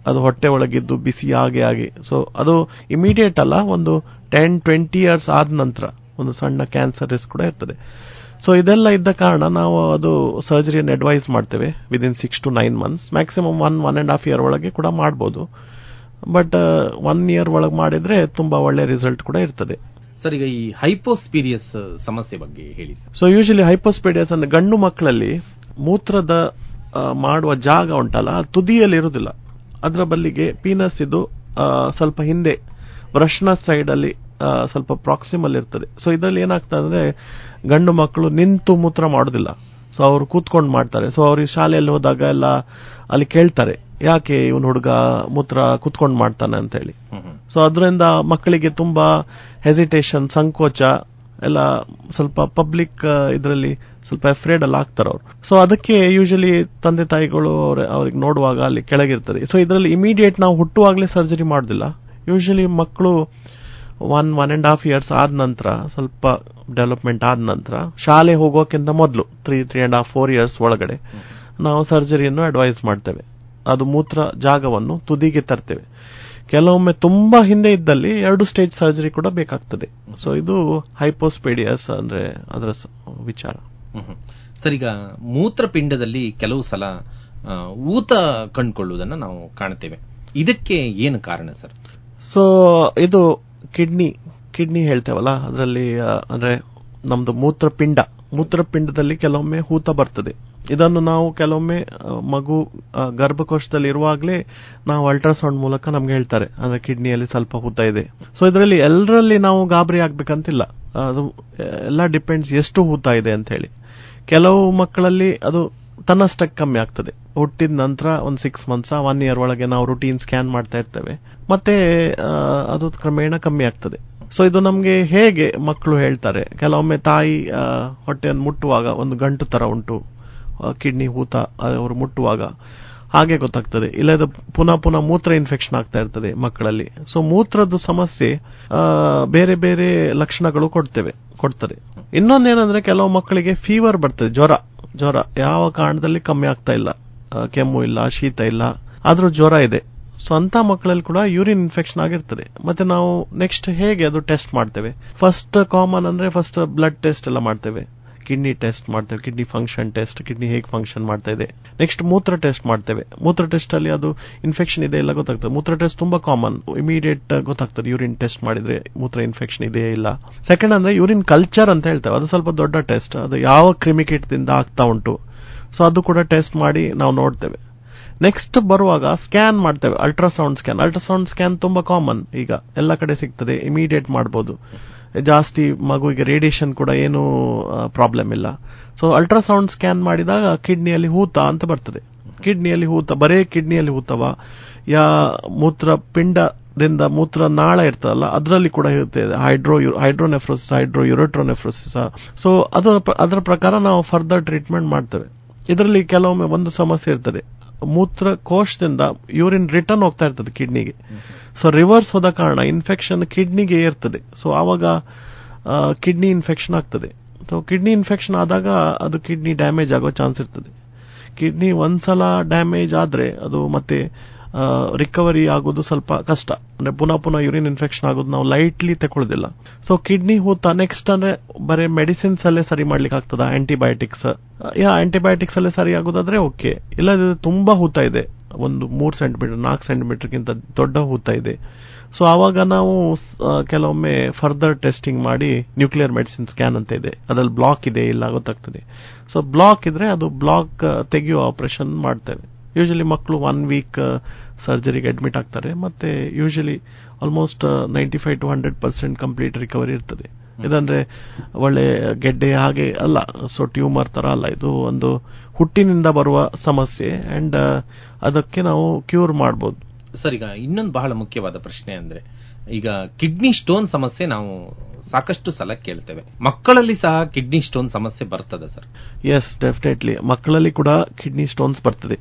ಅದು ಹೊಟ್ಟೆ ಒಳಗಿದ್ದು ಬಿಸಿ ಆಗಿ ಸೊ ಅದು ಇಮಿಡಿಯೇಟ್ ಅಲ್ಲ, ಒಂದು 10-20 ಇಯರ್ಸ್ ಆದ ನಂತರ ಒಂದು ಸಣ್ಣ ಕ್ಯಾನ್ಸರ್ ರಿಸ್ಕ್ ಕೂಡ ಇರ್ತದೆ. ಸೊ ಇದೆಲ್ಲ ಇದ್ದ ಕಾರಣ ನಾವು ಅದು ಸರ್ಜರಿಯನ್ನು ಅಡ್ವೈಸ್ ಮಾಡ್ತೇವೆ within 6 to 9 months, maximum 1.5 year ಒಳಗೆ ಕೂಡ ಮಾಡಬಹುದು. ಬಟ್ 1 ಇಯರ್ ಒಳಗೆ ಮಾಡಿದ್ರೆ ತುಂಬಾ ಒಳ್ಳೆ ರಿಸಲ್ಟ್ ಕೂಡ ಇರ್ತದೆ.
ಸರ್, ಈಗ ಈ ಹೈಪೋಸ್ಪೀರಿಯಸ್ ಸಮಸ್ಯೆ ಬಗ್ಗೆ ಹೇಳಿ ಸರ್.
ಸೊ ಯೂಶಲಿ ಹೈಪೋಸ್ಪೀರಿಯಸ್ ಅಂದ್ರೆ ಗಂಡು ಮಕ್ಕಳಲ್ಲಿ ಮೂತ್ರದ ಮಾಡುವ ಜಾಗ ಉಂಟಲ್ಲ, ತುದಿಯಲ್ಲಿ ಇರುವುದಿಲ್ಲ. ಅದರ ಬಲ್ಲಿಗೆ ಪೀನಸ್ ಇದು ಸ್ವಲ್ಪ ಹಿಂದೆ ವೃಷಣ ಸೈಡ್ ಅಲ್ಲಿ ಸ್ವಲ್ಪ ಪ್ರಾಕ್ಸಿಮಲ್ ಇರ್ತದೆ. ಸೊ ಇದರಲ್ಲಿ ಏನಾಗ್ತದೆ ಅಂದ್ರೆ ಗಂಡು ಮಕ್ಕಳು ನಿಂತು ಮೂತ್ರ ಮಾಡೋದಿಲ್ಲ, ಸೊ ಅವರು ಕೂತ್ಕೊಂಡು ಮಾಡ್ತಾರೆ. ಸೊ ಅವ್ರಿಗೆ ಶಾಲೆಯಲ್ಲಿ ಹೋದಾಗ ಎಲ್ಲ ಅಲ್ಲಿ ಕೇಳ್ತಾರೆ, ಯಾಕೆ ಇವನು ಹುಡುಗ ಮೂತ್ರ ಕೂತ್ಕೊಂಡು ಮಾಡ್ತಾನೆ ಅಂತ ಹೇಳಿ. ಸೊ ಅದರಿಂದ ಮಕ್ಕಳಿಗೆ ತುಂಬಾ ಹೆಸಿಟೇಷನ್, ಸಂಕೋಚ ಎಲ್ಲ, ಸ್ವಲ್ಪ ಪಬ್ಲಿಕ್ ಇದರಲ್ಲಿ ಸ್ವಲ್ಪ ಅಫ್ರೇಡ್ ಅಲ್ಲಿ ಆಗ್ತಾರೆ ಅವರು. ಸೊ ಅದಕ್ಕೆ ಯೂಶಲಿ ತಂದೆ ತಾಯಿಗಳು ಅವ್ರಿಗೆ ನೋಡುವಾಗ ಅಲ್ಲಿ ಕೆಳಗಿರ್ತದೆ. ಸೊ ಇದರಲ್ಲಿ ಇಮಿಡಿಯೇಟ್ ನಾವು ಹುಟ್ಟುವಾಗಲೇ ಸರ್ಜರಿ ಮಾಡೋದಿಲ್ಲ. ಯೂಶಲಿ ಮಕ್ಕಳು 1.5 ಇಯರ್ಸ್ ಆದ ನಂತರ, ಸ್ವಲ್ಪ ಡೆವಲಪ್ಮೆಂಟ್ ಆದ ನಂತರ, ಶಾಲೆ ಹೋಗೋಕ್ಕಿಂತ ಮೊದಲು 3.5-4 ಇಯರ್ಸ್ ಒಳಗಡೆ ನಾವು ಸರ್ಜರಿಯನ್ನು ಅಡ್ವೈಸ್ ಮಾಡ್ತೇವೆ. ಅದು ಮೂತ್ರ ಜಾಗವನ್ನು ತುದಿಗೆ ತರ್ತೇವೆ. ಕೆಲವೊಮ್ಮೆ ತುಂಬಾ ಹಿಂದೆ ಇದ್ದಲ್ಲಿ 2 ಸ್ಟೇಜ್ ಸರ್ಜರಿ ಕೂಡ ಬೇಕಾಗ್ತದೆ. ಸೊ ಇದು ಹೈಪೋಸ್ಪೇಡಿಯಸ್ ಅಂದ್ರೆ ಅದರ ವಿಚಾರ.
ಸರ್, ಈಗ ಮೂತ್ರಪಿಂಡದಲ್ಲಿ ಕೆಲವು ಸಲ ಊತ ಕಂಡುಕೊಳ್ಳುವುದನ್ನು ನಾವು ಕಾಣ್ತೇವೆ. ಇದಕ್ಕೆ ಏನು ಕಾರಣ ಸರ್?
ಸೊ ಇದು ಕಿಡ್ನಿ ಹೇಳ್ತೇವಲ್ಲ, ಅದರಲ್ಲಿ ಅಂದ್ರೆ ನಮ್ದು ಮೂತ್ರಪಿಂಡದಲ್ಲಿ ಕೆಲವೊಮ್ಮೆ ಊತ ಬರ್ತದೆ. ಇದನ್ನು ನಾವು ಕೆಲವೊಮ್ಮೆ ಮಗು ಗರ್ಭಕೋಶದಲ್ಲಿ ಇರುವಾಗಲೇ ನಾವು ಅಲ್ಟ್ರಾಸೌಂಡ್ ಮೂಲಕ ನಮ್ಗೆ ಹೇಳ್ತಾರೆ, ಅಂದ್ರೆ ಕಿಡ್ನಿಯಲ್ಲಿ ಸ್ವಲ್ಪ ಊತ ಇದೆ. ಸೊ ಇದರಲ್ಲಿ ಎಲ್ಲರಲ್ಲಿ ನಾವು ಗಾಬರಿ ಆಗ್ಬೇಕಂತಿಲ್ಲ, ಅದು ಎಲ್ಲ ಡಿಪೆಂಡ್ಸ್ ಎಷ್ಟು ಊತ ಇದೆ ಅಂತ ಹೇಳಿ. ಕೆಲವು ಮಕ್ಕಳಲ್ಲಿ ಅದು ತನ್ನಷ್ಟಕ್ಕೆ ಕಮ್ಮಿ ಆಗ್ತದೆ. ಹುಟ್ಟಿದ ನಂತರ ಒಂದು 6 ಮಂತ್ಸ್ 1 ಇಯರ್ ಒಳಗೆ ನಾವು ರುಟೀನ್ ಸ್ಕ್ಯಾನ್ ಮಾಡ್ತಾ ಇರ್ತೇವೆ, ಮತ್ತೆ ಅದು ಕ್ರಮೇಣ ಕಮ್ಮಿ ಆಗ್ತದೆ. ಸೊ ಇದು ನಮ್ಗೆ ಹೇಗೆ ಮಕ್ಕಳು ಹೇಳ್ತಾರೆ, ಕೆಲವೊಮ್ಮೆ ತಾಯಿ ಹೊಟ್ಟೆಯನ್ನು ಮುಟ್ಟುವಾಗ ಒಂದು ಗಂಟು ತರ ಉಂಟು, ಕಿಡ್ನಿ ಹೂತ ಅವರು ಮುಟ್ಟುವಾಗ ಹಾಗೆ ಗೊತ್ತಾಗ್ತದೆ. ಇಲ್ಲದ ಪುನಃ ಮೂತ್ರ ಇನ್ಫೆಕ್ಷನ್ ಆಗ್ತಾ ಇರ್ತದೆ ಮಕ್ಕಳಲ್ಲಿ. ಸೊ ಮೂತ್ರದ ಸಮಸ್ಯೆ ಬೇರೆ ಬೇರೆ ಲಕ್ಷಣಗಳು ಕೊಡ್ತದೆ. ಇನ್ನೊಂದೇನಂದ್ರೆ ಕೆಲವು ಮಕ್ಕಳಿಗೆ ಫೀವರ್ ಬರ್ತದೆ, ಜ್ವರ ಯಾವ ಕಾರಣದಲ್ಲಿ ಕಮ್ಮಿ ಆಗ್ತಾ ಇಲ್ಲ, ಕೆಮ್ಮು ಇಲ್ಲ, ಶೀತ ಇಲ್ಲ, ಆದ್ರೂ ಜ್ವರ ಇದೆ. ಸೊ ಅಂತ ಮಕ್ಕಳಲ್ಲಿ ಕೂಡ ಯೂರಿನ್ ಇನ್ಫೆಕ್ಷನ್ ಆಗಿರ್ತದೆ. ಮತ್ತೆ ನಾವು ನೆಕ್ಸ್ಟ್ ಹೇಗೆ ಅದು ಟೆಸ್ಟ್ ಮಾಡ್ತೇವೆ? ಫಸ್ಟ್ ಕಾಮನ್ ಅಂದ್ರೆ ಫಸ್ಟ್ ಬ್ಲಡ್ ಟೆಸ್ಟ್ ಎಲ್ಲ ಮಾಡ್ತೇವೆ, ಕಿಡ್ನಿ ಟೆಸ್ಟ್ ಮಾಡ್ತೇವೆ, ಕಿಡ್ನಿ ಫಂಕ್ಷನ್ ಟೆಸ್ಟ್, ಕಿಡ್ನಿ ಹೇಗೆ ಫಂಕ್ಷನ್ ಮಾಡ್ತಾ ಇದೆ. ನೆಕ್ಸ್ಟ್ ಮೂತ್ರ ಟೆಸ್ಟ್ ಮಾಡ್ತೇವೆ. ಮೂತ್ರ ಟೆಸ್ಟ್ ಅಲ್ಲಿ ಅದು ಇನ್ಫೆಕ್ಷನ್ ಇದೆ ಇಲ್ಲ ಗೊತ್ತಾಗ್ತದೆ. ಮೂತ್ರ ಟೆಸ್ಟ್ ತುಂಬಾ ಕಾಮನ್, ಇಮಿಡಿಯೇಟ್ ಗೊತ್ತಾಗ್ತದೆ ಯೂರಿನ್ ಟೆಸ್ಟ್ ಮಾಡಿದ್ರೆ ಮೂತ್ರ ಇನ್ಫೆಕ್ಷನ್ ಇದೆಯೇ ಇಲ್ಲ. ಸೆಕೆಂಡ್ ಅಂದ್ರೆ ಯೂರಿನ್ ಕಲ್ಚರ್ ಅಂತ ಹೇಳ್ತೇವೆ, ಅದು ಸ್ವಲ್ಪ ದೊಡ್ಡ ಟೆಸ್ಟ್, ಅದು ಯಾವ ಕ್ರಿಮಿಕೀಟದಿಂದ ಆಗ್ತಾ ಉಂಟು. ಸೊ ಅದು ಕೂಡ ಟೆಸ್ಟ್ ಮಾಡಿ ನಾವು ನೋಡ್ತೇವೆ. ನೆಕ್ಸ್ಟ್ ಬರುವಾಗ ಸ್ಕ್ಯಾನ್ ಮಾಡ್ತೇವೆ, ಅಲ್ಟ್ರಾಸೌಂಡ್ ಸ್ಕ್ಯಾನ್ ತುಂಬಾ ಕಾಮನ್, ಈಗ ಎಲ್ಲ ಕಡೆ ಸಿಗ್ತದೆ, ಇಮಿಡಿಯೇಟ್ ಮಾಡಬಹುದು. ಜಾಸ್ತಿ ಮಗುವಿಗೆ ರೇಡಿಯೇಷನ್ ಕೂಡ ಏನೂ ಪ್ರಾಬ್ಲಮ್ ಇಲ್ಲ. ಸೊ ಅಲ್ಟ್ರಾಸೌಂಡ್ ಸ್ಕ್ಯಾನ್ ಮಾಡಿದಾಗ ಕಿಡ್ನಿಯಲ್ಲಿ ಹೂತ ಅಂತ ಬರ್ತದೆ. ಕಿಡ್ನಿಯಲ್ಲಿ ಹೂತ ಬರೇ ಕಿಡ್ನಿಯಲ್ಲಿ ಹೂತವ, ಮೂತ್ರಪಿಂಡದಿಂದ ಮೂತ್ರ ನಾಳ ಇರ್ತದಲ್ಲ ಅದರಲ್ಲಿ ಕೂಡ ಇರುತ್ತೆ, ಹೈಡ್ರೋನೆಫ್ರೋಸಿಸ್, ಯುರೆಟ್ರೋನೆಫ್ರೋಸಿಸ್. ಸೊ ಅದರ ಪ್ರಕಾರ ನಾವು ಫರ್ದರ್ ಟ್ರೀಟ್ಮೆಂಟ್ ಮಾಡ್ತೇವೆ. ಇದರಲ್ಲಿ ಕೆಲವೊಮ್ಮೆ ಒಂದು ಸಮಸ್ಯೆ ಇರ್ತದೆ, ಮೂತ್ರಕೋಶದಿಂದ ಯೂರಿನ್ ರಿಟರ್ನ್ ಹೋಗ್ತಾ ಇರ್ತದೆ ಕಿಡ್ನಿಗೆ. ಸೊ ರಿವರ್ಸ್ ಹೋದ ಕಾರಣ ಇನ್ಫೆಕ್ಷನ್ ಕಿಡ್ನಿಗೆ ಇರ್ತದೆ. ಸೊ ಆವಾಗ ಕಿಡ್ನಿ ಇನ್ಫೆಕ್ಷನ್ ಆಗ್ತದೆ. ಸೊ ಕಿಡ್ನಿ ಇನ್ಫೆಕ್ಷನ್ ಆದಾಗ ಅದು ಕಿಡ್ನಿ ಡ್ಯಾಮೇಜ್ ಆಗೋ ಚಾನ್ಸ್ ಇರ್ತದೆ. ಕಿಡ್ನಿ ಒಂದ್ಸಲ ಡ್ಯಾಮೇಜ್ ಆದ್ರೆ ಅದು ಮತ್ತೆ ರಿಕವರಿ ಆಗೋದು ಸ್ವಲ್ಪ ಕಷ್ಟ. ಅಂದ್ರೆ ಪುನಃ ಯೂರಿನ್ ಇನ್ಫೆಕ್ಷನ್ ಆಗೋದು ನಾವು ಲೈಟ್ಲಿ ತಗೊಳ್ಳೋದಿಲ್ಲ. ಸೊ ಕಿಡ್ನಿ ಹೂತ ನೆಕ್ಸ್ಟ್ ಅಂದ್ರೆ ಬರೀ ಮೆಡಿಸಿನ್ಸ್ ಅಲ್ಲೇ ಸರಿ ಮಾಡ್ಲಿಕ್ಕೆ ಆಗ್ತದ? ಆಂಟಿಬಯೋಟಿಕ್ಸ್ ಅಲ್ಲೇ ಸರಿ ಆಗೋದಾದ್ರೆ ಓಕೆ. ಇಲ್ಲ ತುಂಬಾ ಹೂತ ಇದೆ, ಒಂದು 3 ಸೆಂಟಿಮೀಟರ್ 4 ಸೆಂಟಿಮೀಟರ್ಗಿಂತ ದೊಡ್ಡ ಹೂತ ಇದೆ. ಸೊ ಆವಾಗ ನಾವು ಕೆಲವೊಮ್ಮೆ ಫರ್ದರ್ ಟೆಸ್ಟಿಂಗ್ ಮಾಡಿ ನ್ಯೂಕ್ಲಿಯರ್ ಮೆಡಿಸಿನ್ ಸ್ಕ್ಯಾನ್ ಅಂತ ಇದೆ, ಅದ್ರಲ್ಲಿ ಬ್ಲಾಕ್ ಇದೆ ಇಲ್ಲ ಗೊತ್ತಾಗ್ತದೆ. ಸೊ ಬ್ಲಾಕ್ ಇದ್ರೆ ಅದು ಬ್ಲಾಕ್ ತೆಗೆಯುವ ಆಪರೇಷನ್ ಮಾಡ್ತೇವೆ. ಯೂಶಲಿ ಮಕ್ಕಳು 1 ವೀಕ್ ಸರ್ಜರಿಗೆ ಅಡ್ಮಿಟ್ ಆಗ್ತಾರೆ. ಮತ್ತೆ usually almost 95 to 100% complete recovery ಇರ್ತದೆ. ಇದಂದ್ರೆ ಒಳ್ಳೆ ಗೆಡ್ಡೆ ಹಾಗೆ ಅಲ್ಲ, ಸೊ ಟ್ಯೂಮರ್ ತರ ಅಲ್ಲ, ಇದು ಒಂದು ಹುಟ್ಟಿನಿಂದ ಬರುವ ಸಮಸ್ಯೆ ಅಂಡ್ ಅದಕ್ಕೆ ನಾವು ಕ್ಯೂರ್ ಮಾಡಬಹುದು.
ಸರ್, ಈಗ ಇನ್ನೊಂದು ಬಹಳ ಮುಖ್ಯವಾದ ಪ್ರಶ್ನೆ ಅಂದ್ರೆ, ಈಗ ಕಿಡ್ನಿ ಸ್ಟೋನ್ ಸಮಸ್ಯೆ ನಾವು ಸಾಕಷ್ಟು ಸಲ ಕೇಳ್ತೇವೆ. ಮಕ್ಕಳಲ್ಲಿ ಸಹ ಕಿಡ್ನಿ ಸ್ಟೋನ್ ಸಮಸ್ಯೆ ಬರ್ತದೆ ಸರ್?
ಎಸ್, ಡೆಫಿನೆಟ್ಲಿ ಮಕ್ಕಳಲ್ಲಿ ಕೂಡ ಕಿಡ್ನಿ ಸ್ಟೋನ್ಸ್ ಬರ್ತದೆ.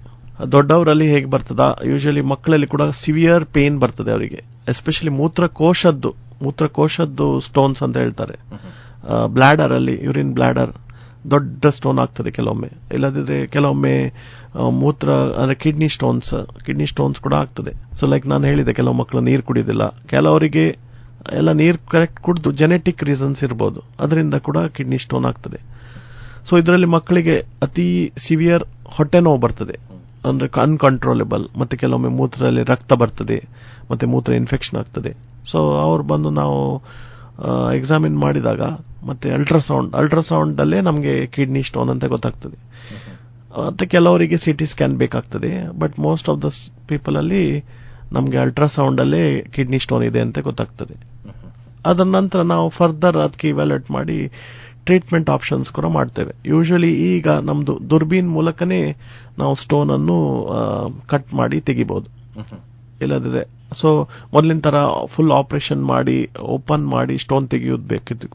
ದೊಡ್ಡವರಲ್ಲಿ ಹೇಗೆ ಬರ್ತದ, ಯೂಶಲಿ ಮಕ್ಕಳಲ್ಲಿ ಕೂಡ ಸಿವಿಯರ್ ಪೇನ್ ಬರ್ತದೆ ಅವರಿಗೆ, ಎಸ್ಪೆಷಲಿ ಮೂತ್ರಕೋಶದ್ದು ಸ್ಟೋನ್ಸ್ ಅಂತ ಹೇಳ್ತಾರೆ. ಬ್ಲಾಡರ್ ಅಲ್ಲಿ, ಯೂರಿನ್ ಬ್ಲಾಡರ್ ದೊಡ್ಡ ಸ್ಟೋನ್ ಆಗ್ತದೆ ಕೆಲವೊಮ್ಮೆ. ಇಲ್ಲದಿದ್ರೆ ಕೆಲವೊಮ್ಮೆ ಮೂತ್ರ ಅಂದ್ರೆ ಕಿಡ್ನಿ ಸ್ಟೋನ್ಸ್ ಕೂಡ ಆಗ್ತದೆ. ಸೊ ಲೈಕ್ ನಾನು ಹೇಳಿದೆ, ಕೆಲವು ಮಕ್ಕಳು ನೀರು ಕುಡಿಯೋದಿಲ್ಲ, ಕೆಲವರಿಗೆ ಎಲ್ಲ ನೀರು ಕರೆಕ್ಟ್ ಕುಡಿದು ಜೆನೆಟಿಕ್ ರೀಸನ್ಸ್ ಇರಬಹುದು, ಅದರಿಂದ ಕೂಡ ಕಿಡ್ನಿ ಸ್ಟೋನ್ ಆಗ್ತದೆ. ಸೊ ಇದರಲ್ಲಿ ಮಕ್ಕಳಿಗೆ ಅತಿ ಸಿವಿಯರ್ ಹೊಟ್ಟೆ ನೋವು ಬರ್ತದೆ, ಅಂದ್ರೆ ಅನ್ಕಂಟ್ರೋಲೇಬಲ್. ಮತ್ತೆ ಕೆಲವೊಮ್ಮೆ ಮೂತ್ರದಲ್ಲಿ ರಕ್ತ ಬರ್ತದೆ, ಮತ್ತೆ ಮೂತ್ರ ಇನ್ಫೆಕ್ಷನ್ ಆಗ್ತದೆ. ಸೊ ಅವ್ರು ಬಂದು ನಾವು ಎಕ್ಸಾಮಿನ್ ಮಾಡಿದಾಗ ಮತ್ತೆ ಅಲ್ಟ್ರಾಸೌಂಡ್ ಅಲ್ಲೇ ನಮಗೆ ಕಿಡ್ನಿ ಸ್ಟೋನ್ ಅಂತ ಗೊತ್ತಾಗ್ತದೆ. ಮತ್ತೆ ಕೆಲವರಿಗೆ ಸಿಟಿ ಸ್ಕ್ಯಾನ್ ಬೇಕಾಗ್ತದೆ, but most of the people ಅಲ್ಲಿ ನಮಗೆ ಅಲ್ಟ್ರಾಸೌಂಡ್ ಅಲ್ಲೇ ಕಿಡ್ನಿ ಸ್ಟೋನ್ ಇದೆ ಅಂತ ಗೊತ್ತಾಗ್ತದೆ. ಅದರ ನಂತರ ನಾವು ಫರ್ದರ್ ಅದಕ್ಕೆ ಇವ್ಯಾಲ್ಯೂಯೇಟ್ ಮಾಡಿ ಟ್ರೀಟ್ಮೆಂಟ್ ಆಪ್ಷನ್ಸ್ ಕೂಡ ಮಾಡ್ತೇವೆ. ಯೂಶಲಿ ಈಗ ನಮ್ದು ದುರ್ಬೀನ್ ಮೂಲಕನೇ ನಾವು ಸ್ಟೋನ್ ಅನ್ನು ಕಟ್ ಮಾಡಿ ತೆಗಿಬಹುದು. ಇಲ್ಲದಿದ್ರೆ ಸೊ ಮೊದಲಿನ ತರ ಫುಲ್ ಆಪರೇಷನ್ ಮಾಡಿ ಓಪನ್ ಮಾಡಿ ಸ್ಟೋನ್ ತೆಗೆಯೋದು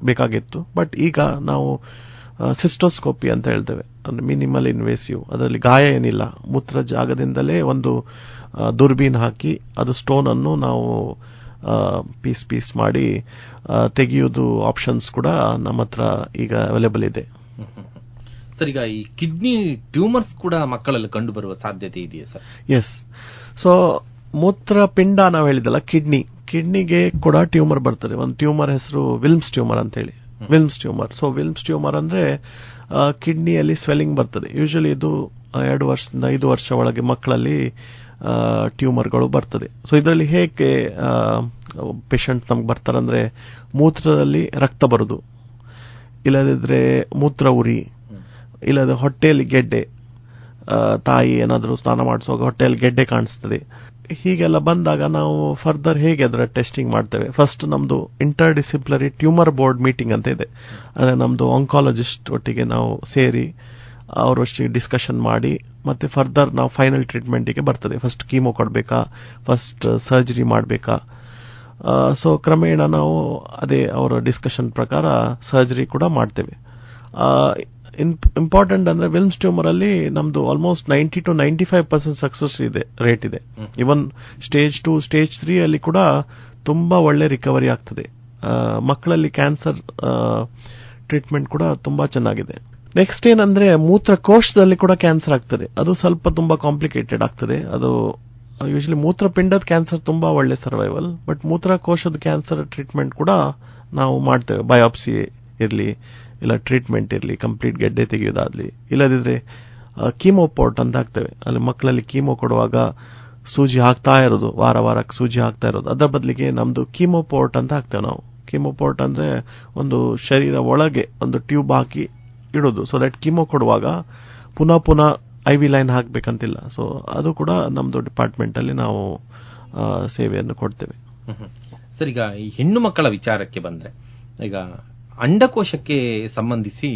ಬೇಕಾಗಿತ್ತು. ಬಟ್ ಈಗ ನಾವು ಸಿಸ್ಟೋಸ್ಕೋಪಿ ಅಂತ ಹೇಳ್ತೇವೆ, ಅಂದ್ರೆ ಮಿನಿಮಲ್ ಇನ್ವೇಸಿವ್. ಅದರಲ್ಲಿ ಗಾಯ ಏನಿಲ್ಲ, ಮೂತ್ರ ಜಾಗದಿಂದಲೇ ಒಂದು ದುರ್ಬೀನ್ ಹಾಕಿ ಅದು ಸ್ಟೋನ್ ಅನ್ನು ನಾವು ಪೀಸ್ ಮಾಡಿ ತೆಗೆಯುವುದು ಆಪ್ಷನ್ಸ್ ಕೂಡ ನಮ್ಮ ಹತ್ರ ಈಗ ಅವೈಲೇಬಲ್ ಇದೆ.
ಸರ್, ಈಗ ಈ ಕಿಡ್ನಿ ಟ್ಯೂಮರ್ಸ್ ಕೂಡ ಮಕ್ಕಳಲ್ಲಿ ಕಂಡು ಬರುವ ಸಾಧ್ಯತೆ ಇದೆಯಾ ಸರ್?
ಎಸ್. ಸೊ ಮೂತ್ರಪಿಂಡ ನಾವು ಹೇಳಿದಲ್ಲ, ಕಿಡ್ನಿಗೆ ಕೂಡ ಟ್ಯೂಮರ್ ಬರ್ತದೆ. ಒಂದು ಟ್ಯೂಮರ್ ಹೆಸರು ವಿಲ್ಮ್ಸ್ ಟ್ಯೂಮರ್ ಅಂತ ಹೇಳಿ. ಸೊ ವಿಲ್ಮ್ಸ್ ಟ್ಯೂಮರ್ ಅಂದ್ರೆ ಕಿಡ್ನಿಯಲ್ಲಿ ಸ್ವೆಲ್ಲಿಂಗ್ ಬರ್ತದೆ. ಯೂಶಲಿ ಇದು 2 ವರ್ಷದಿಂದ 5 ವರ್ಷ ಒಳಗೆ ಮಕ್ಕಳಲ್ಲಿ ಟ್ಯೂಮರ್ಗಳು ಬರ್ತದೆ. ಸೊ ಇದರಲ್ಲಿ ಹೇಗೆ ಪೇಷಂಟ್ ನಮ್ಗೆ ಬರ್ತಾರಂದ್ರೆ, ಮೂತ್ರದಲ್ಲಿ ರಕ್ತ ಬರುದು, ಇಲ್ಲದಿದ್ರೆ ಮೂತ್ರ ಉರಿ, ಇಲ್ಲದ ಹೊಟ್ಟೆಯಲ್ಲಿ ಗೆಡ್ಡೆ, ತಾಯಿ ಏನಾದರೂ ಸ್ನಾನ ಮಾಡಿಸುವಾಗ ಹೊಟ್ಟೆಯಲ್ಲಿ ಗೆಡ್ಡೆ ಕಾಣಿಸ್ತದೆ. ಹೀಗೆಲ್ಲ ಬಂದಾಗ ನಾವು ಫರ್ದರ್ ಹೇಗೆ ಅದರ ಟೆಸ್ಟಿಂಗ್ ಮಾಡ್ತೇವೆ? ಫಸ್ಟ್ ನಮ್ದು inter disciplinary tumour board meeting ಅಂತ ಇದೆ. ಅಂದ್ರೆ ನಮ್ದು ಆಂಕಾಲಜಿಸ್ಟ್ ಒಟ್ಟಿಗೆ ನಾವು ಸೇರಿ ಅವರೊಟ್ಟಿಗೆ ಡಿಸ್ಕಷನ್ ಮಾಡಿ ಮತ್ತೆ ಫರ್ದರ್ ನಾವು ಫೈನಲ್ ಟ್ರೀಟ್ಮೆಂಟ್ಗೆ ಬರ್ತದೆ. ಫಸ್ಟ್ ಕೀಮೋ ಕೊಡಬೇಕಾ, ಫಸ್ಟ್ ಸರ್ಜರಿ ಮಾಡಬೇಕಾ. ಸೊ ಕ್ರಮೇಣ ನಾವು ಅದೇ ಅವರ ಡಿಸ್ಕಷನ್ ಪ್ರಕಾರ ಸರ್ಜರಿ ಕೂಡ ಮಾಡ್ತೇವೆ. ಇಂಪಾರ್ಟೆಂಟ್ ಅಂದ್ರೆ ವಿಲ್ಮ್ಸ್ ಟ್ಯೂಮರ್ ಅಲ್ಲಿ ನಮ್ದು ಆಲ್ಮೋಸ್ಟ್ 90 to 95% ಸಕ್ಸಸ್ ರೇಟ್ ಇದೆ. ಇವನ್ ಸ್ಟೇಜ್ 2, ಸ್ಟೇಜ್ 3 ಅಲ್ಲಿ ಕೂಡ ತುಂಬಾ ಒಳ್ಳೆ ರಿಕವರಿ ಆಗ್ತದೆ. ಮಕ್ಕಳಲ್ಲಿ ಕ್ಯಾನ್ಸರ್ ಟ್ರೀಟ್ಮೆಂಟ್ ಕೂಡ ತುಂಬಾ ಚೆನ್ನಾಗಿದೆ. ನೆಕ್ಸ್ಟ್ ಏನಂದ್ರೆ ಮೂತ್ರಕೋಶದಲ್ಲಿ ಕೂಡ ಕ್ಯಾನ್ಸರ್ ಆಗ್ತದೆ. ಅದು ಸ್ವಲ್ಪ ತುಂಬಾ ಕಾಂಪ್ಲಿಕೇಟೆಡ್ ಆಗ್ತದೆ. ಅದು ಯೂಶಲಿ ಮೂತ್ರಪಿಂಡದ ಕ್ಯಾನ್ಸರ್ ತುಂಬಾ ಒಳ್ಳೆ ಸರ್ವೈವಲ್, ಬಟ್ ಮೂತ್ರಕೋಶದ ಕ್ಯಾನ್ಸರ್ ಟ್ರೀಟ್ಮೆಂಟ್ ಕೂಡ ನಾವು ಮಾಡ್ತೇವೆ. ಬಯಾಪ್ಸಿ ಇರಲಿ, ಇಲ್ಲ ಟ್ರೀಟ್ಮೆಂಟ್ ಇರಲಿ, ಕಂಪ್ಲೀಟ್ ಗೆಡ್ಡೆ ತೆಗೆಯೋದಾಗ್ಲಿ, ಇಲ್ಲದಿದ್ರೆ ಕೀಮೋಪೋರ್ಟ್ ಅಂತ ಹಾಕ್ತೇವೆ. ಅಲ್ಲಿ ಮಕ್ಕಳಲ್ಲಿ ಕೀಮೋ ಕೊಡುವಾಗ ಸೂಜಿ ಹಾಕ್ತಾ ಇರೋದು, ವಾರಕ್ಕೆ ಸೂಜಿ ಹಾಕ್ತಾ ಇರೋದು, ಅದರ ಬದಲಿಗೆ ನಮ್ದು ಕೀಮೋಪೋರ್ಟ್ ಅಂತ ಹಾಕ್ತೇವೆ ನಾವು. ಕೀಮೋಪೋರ್ಟ್ ಅಂದ್ರೆ ಒಂದು ಶರೀರ ಒಳಗೆ ಒಂದು ಟ್ಯೂಬ್ ಹಾಕಿ ಇಡೋದು, ಸೊ ದಟ್ ಕೀಮೋ ಕೊಡುವಾಗ ಪುನಃ IV ಲೈನ್ ಹಾಕ್ಬೇಕಂತಿಲ್ಲ. ಸೊ ಅದು ಕೂಡ ನಮ್ದು ಡಿಪಾರ್ಟ್ಮೆಂಟ್ ಅಲ್ಲಿ ನಾವು ಸೇವೆಯನ್ನು ಕೊಡ್ತೇವೆ.
ಸರ್, ಈಗ ಈ ಹೆಣ್ಣು ಮಕ್ಕಳ ವಿಚಾರಕ್ಕೆ ಬಂದ್ರೆ, ಈಗ ಅಂಡಕೋಶಕ್ಕೆ ಸಂಬಂಧಿಸಿ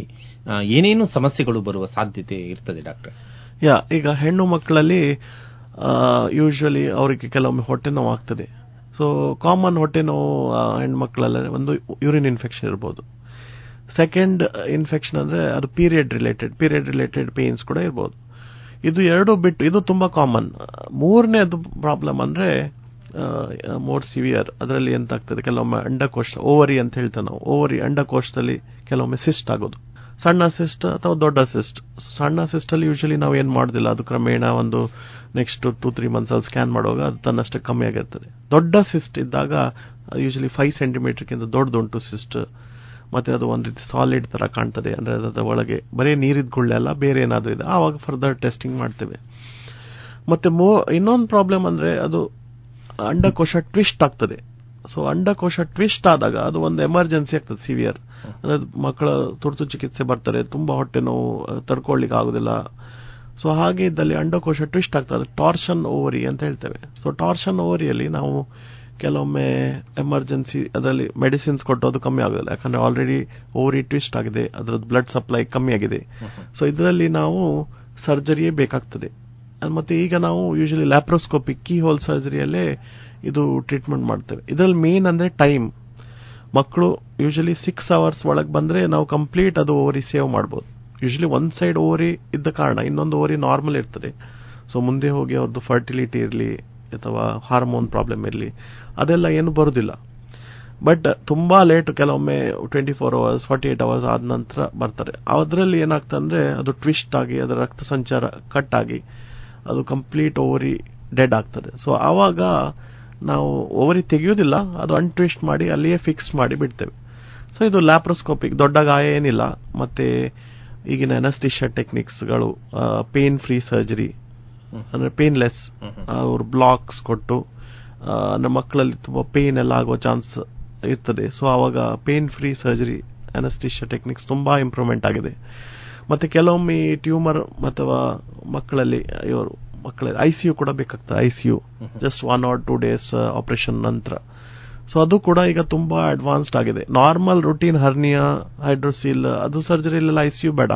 ಏನೇನು ಸಮಸ್ಯೆಗಳು ಬರುವ ಸಾಧ್ಯತೆ ಇರ್ತದೆ ಡಾಕ್ಟರ್?
ಈಗ ಹೆಣ್ಣು ಮಕ್ಕಳಲ್ಲಿ ಯೂಶುವಲಿ ಅವರಿಗೆ ಕೆಲವೊಮ್ಮೆ ಹೊಟ್ಟೆ ನೋವು ಆಗ್ತದೆ. ಸೊ ಕಾಮನ್ ಹೊಟ್ಟೆ ನೋವು ಹೆಣ್ಮಕ್ಳಲ್ಲ ಒಂದು ಯೂರಿನ್ ಇನ್ಫೆಕ್ಷನ್ ಇರ್ಬೋದು. ಸೆಕೆಂಡ್ ಇನ್ಫೆಕ್ಷನ್ ಅಂದ್ರೆ ಅದು ಪೀರಿಯಡ್ ರಿಲೇಟೆಡ್ ಪೇನ್ಸ್ ಕೂಡ ಇರ್ಬೋದು. ಇದು ಎರಡು ಬಿಟ್ಟು ಇದು ತುಂಬಾ ಕಾಮನ್. ಮೂರನೇದು ಪ್ರಾಬ್ಲಮ್ ಅಂದ್ರೆ ಮೋರ್ ಸಿವಿಯರ್. ಅದರಲ್ಲಿ ಎಂತ ಆಗ್ತದೆ, ಕೆಲವೊಮ್ಮೆ ಅಂಡಕೋಶ, ಓವರಿ ಅಂತ ಹೇಳ್ತೇವೆ ನಾವು, ಓವರಿ ಅಂಡಕೋಶದಲ್ಲಿ ಕೆಲವೊಮ್ಮೆ ಸಿಸ್ಟ್ ಆಗೋದು, ಸಣ್ಣ ಸಿಸ್ಟ್ ಅಥವಾ ದೊಡ್ಡ ಸಿಸ್ಟ್. ಸಣ್ಣ ಸಿಸ್ಟ್ ಅಲ್ಲಿ ಯೂಶಲಿ ನಾವು ಏನ್ ಮಾಡೋದಿಲ್ಲ, ಅದು ಕ್ರಮೇಣ ಒಂದು ನೆಕ್ಸ್ಟ್ 2-3 ಮಂತ್ಸ್ ಅಲ್ಲಿ ಸ್ಕ್ಯಾನ್ ಮಾಡುವಾಗ ಅದು ತನ್ನಷ್ಟೇ ಕಮ್ಮಿ ಆಗಿರ್ತದೆ. ದೊಡ್ಡ ಸಿಸ್ಟ್ ಇದ್ದಾಗ ಯೂಶಲಿ 5 ಸೆಂಟಿಮೀಟರ್ಗಿಂತ ದೊಡ್ಡದುಂಟು ಸಿಸ್ಟ್, ಮತ್ತೆ ಅದು ಒಂದ್ ರೀತಿ ಸಾಲಿಡ್ ತರ ಕಾಣ್ತದೆ. ಅಂದ್ರೆ ಅದರ ಒಳಗೆ ಬರೀ ನೀರಿದ ಗುಳ್ಳೆ ಅಲ್ಲ, ಬೇರೆ ಏನಾದ್ರೂ ಇದೆ, ಆವಾಗ ಫರ್ದರ್ ಟೆಸ್ಟಿಂಗ್ ಮಾಡ್ತೇವೆ. ಮತ್ತೆ ಇನ್ನೊಂದು ಪ್ರಾಬ್ಲಮ್ ಅಂದ್ರೆ ಅದು ಅಂಡಕೋಶ ಟ್ವಿಸ್ಟ್ ಆಗ್ತದೆ. ಸೊ ಅಂಡಕೋಶ ಟ್ವಿಸ್ಟ್ ಆದಾಗ ಅದು ಒಂದು ಎಮರ್ಜೆನ್ಸಿ ಆಗ್ತದೆ, ಸಿವಿಯರ್. ಅಂದ್ರೆ ಮಕ್ಕಳ ತುರ್ತು ಚಿಕಿತ್ಸೆ ಬರ್ತಾರೆ, ತುಂಬಾ ಹೊಟ್ಟೆ ನೋವು ತಡ್ಕೊಳ್ಳಿಕ್ಕೆ ಆಗುದಿಲ್ಲ. ಸೊ ಹಾಗೆ ಇದ್ದಲ್ಲಿ ಅಂಡಕೋಶ ಟ್ವಿಸ್ಟ್ ಆಗ್ತದೆ, ಟಾರ್ಷನ್ ಓವರಿ ಅಂತ ಹೇಳ್ತೇವೆ. ಸೊ ಟಾರ್ಷನ್ ಓವರಿಯಲ್ಲಿ ನಾವು ಕೆಲವೊಮ್ಮೆ ಎಮರ್ಜೆನ್ಸಿ ಅದರಲ್ಲಿ ಮೆಡಿಸಿನ್ಸ್ ಕೊಟ್ಟು ಅದು ಕಮ್ಮಿ ಆಗೋದಿಲ್ಲ, ಯಾಕಂದ್ರೆ ಆಲ್ರೆಡಿ ಓವರಿ ಟ್ವಿಸ್ಟ್ ಆಗಿದೆ, ಅದರದ್ದು ಬ್ಲಡ್ ಸಪ್ಲೈ ಕಮ್ಮಿ ಆಗಿದೆ. ಸೊ ಇದರಲ್ಲಿ ನಾವು ಸರ್ಜರಿಯೇ ಬೇಕಾಗ್ತದೆ. ಮತ್ತೆ ಈಗ ನಾವು ಯೂಶಲಿ ಲ್ಯಾಪ್ರೋಸ್ಕೋಪಿಕ್ ಕೀ ಹೋಲ್ ಸರ್ಜರಿಯಲ್ಲೇ ಇದು ಟ್ರೀಟ್ಮೆಂಟ್ ಮಾಡ್ತೇವೆ. ಇದರಲ್ಲಿ ಮೇನ್ ಅಂದ್ರೆ ಟೈಮ್. ಮಕ್ಕಳು ಯೂಶಲಿ 6 hours ಒಳಗೆ ಬಂದ್ರೆ ನಾವು ಕಂಪ್ಲೀಟ್ ಅದು ಓವರಿ ಸೇವ್ ಮಾಡಬಹುದು. ಯೂಶಲಿ ಒಂದ್ ಸೈಡ್ ಓವರಿ ಇದ್ದ ಕಾರಣ ಇನ್ನೊಂದು ಓವರಿ ನಾರ್ಮಲ್ ಇರ್ತದೆ. ಸೊ ಮುಂದೆ ಹೋಗಿ ಅವ್ರದ್ದು ಫರ್ಟಿಲಿಟಿ ಇರಲಿ ಅಥವಾ ಹಾರ್ಮೋನ್ ಪ್ರಾಬ್ಲಮ್ ಇರಲಿ ಅದೆಲ್ಲ ಏನು ಬರುದಿಲ್ಲ. ಬಟ್ ತುಂಬಾ ಲೇಟ್, ಕೆಲವೊಮ್ಮೆ 24 hours 48 hours ಆದ ನಂತರ ಬರ್ತಾರೆ. ಅದರಲ್ಲಿ ಏನಾಗ್ತದೆ ಅಂದ್ರೆ ಅದು ಟ್ವಿಸ್ಟ್ ಆಗಿ ಅದರ ರಕ್ತ ಸಂಚಾರ ಕಟ್ ಆಗಿ ಅದು ಕಂಪ್ಲೀಟ್ ಓವರಿ ಡೆಡ್ ಆಗ್ತದೆ. ಸೊ ಆವಾಗ ನಾವು ಓವರಿ ತೆಗೆಯುವುದಿಲ್ಲ, ಅದು ಅನ್ಟ್ವಿಸ್ಟ್ ಮಾಡಿ ಅಲ್ಲಿಯೇ ಫಿಕ್ಸ್ ಮಾಡಿ ಬಿಡ್ತೇವೆ. ಸೊ ಇದು ಲ್ಯಾಪ್ರೋಸ್ಕೋಪಿಕ್, ದೊಡ್ಡ ಗಾಯ ಏನಿಲ್ಲ. ಮತ್ತೆ ಈಗಿನ ಅನಸ್ಟಿಷಿಯಾ ಟೆಕ್ನಿಕ್ಸ್ಗಳು, ಪೇನ್ ಫ್ರೀ ಸರ್ಜರಿ ಅಂದ್ರೆ ಪೇನ್ಲೆಸ್, ಅವರು ಬ್ಲಾಕ್ಸ್ ಕೊಟ್ಟು ಅಂದ್ರೆ ಮಕ್ಕಳಲ್ಲಿ ತುಂಬಾ ಪೇನ್ ಎಲ್ಲ ಆಗೋ ಚಾನ್ಸ್ ಇರ್ತದೆ. ಸೊ ಆವಾಗ ಪೇನ್ ಫ್ರೀ ಸರ್ಜರಿ ಅನಸ್ಟಿಷಿಯಾ ಟೆಕ್ನಿಕ್ಸ್ ತುಂಬಾ ಇಂಪ್ರೂವ್ಮೆಂಟ್ ಆಗಿದೆ. ಮತ್ತೆ ಕೆಲವೊಮ್ಮೆ ಟ್ಯೂಮರ್ ಅಥವಾ ಮಕ್ಕಳಲ್ಲಿ ICU ಕೂಡ ಬೇಕಾಗ್ತದೆ. ICU just 1 or 2 days operation ನಂತರ. ಸೊ ಅದು ಕೂಡ ಈಗ ತುಂಬಾ ಅಡ್ವಾನ್ಸ್ಡ್ ಆಗಿದೆ. ನಾರ್ಮಲ್ ರುಟೀನ್ ಹರ್ನಿಯಾ, ಹೈಡ್ರೋಸಿಲ್ ಅದು ಸರ್ಜರಿಲೆಲ್ಲ ICU ಬೇಡ.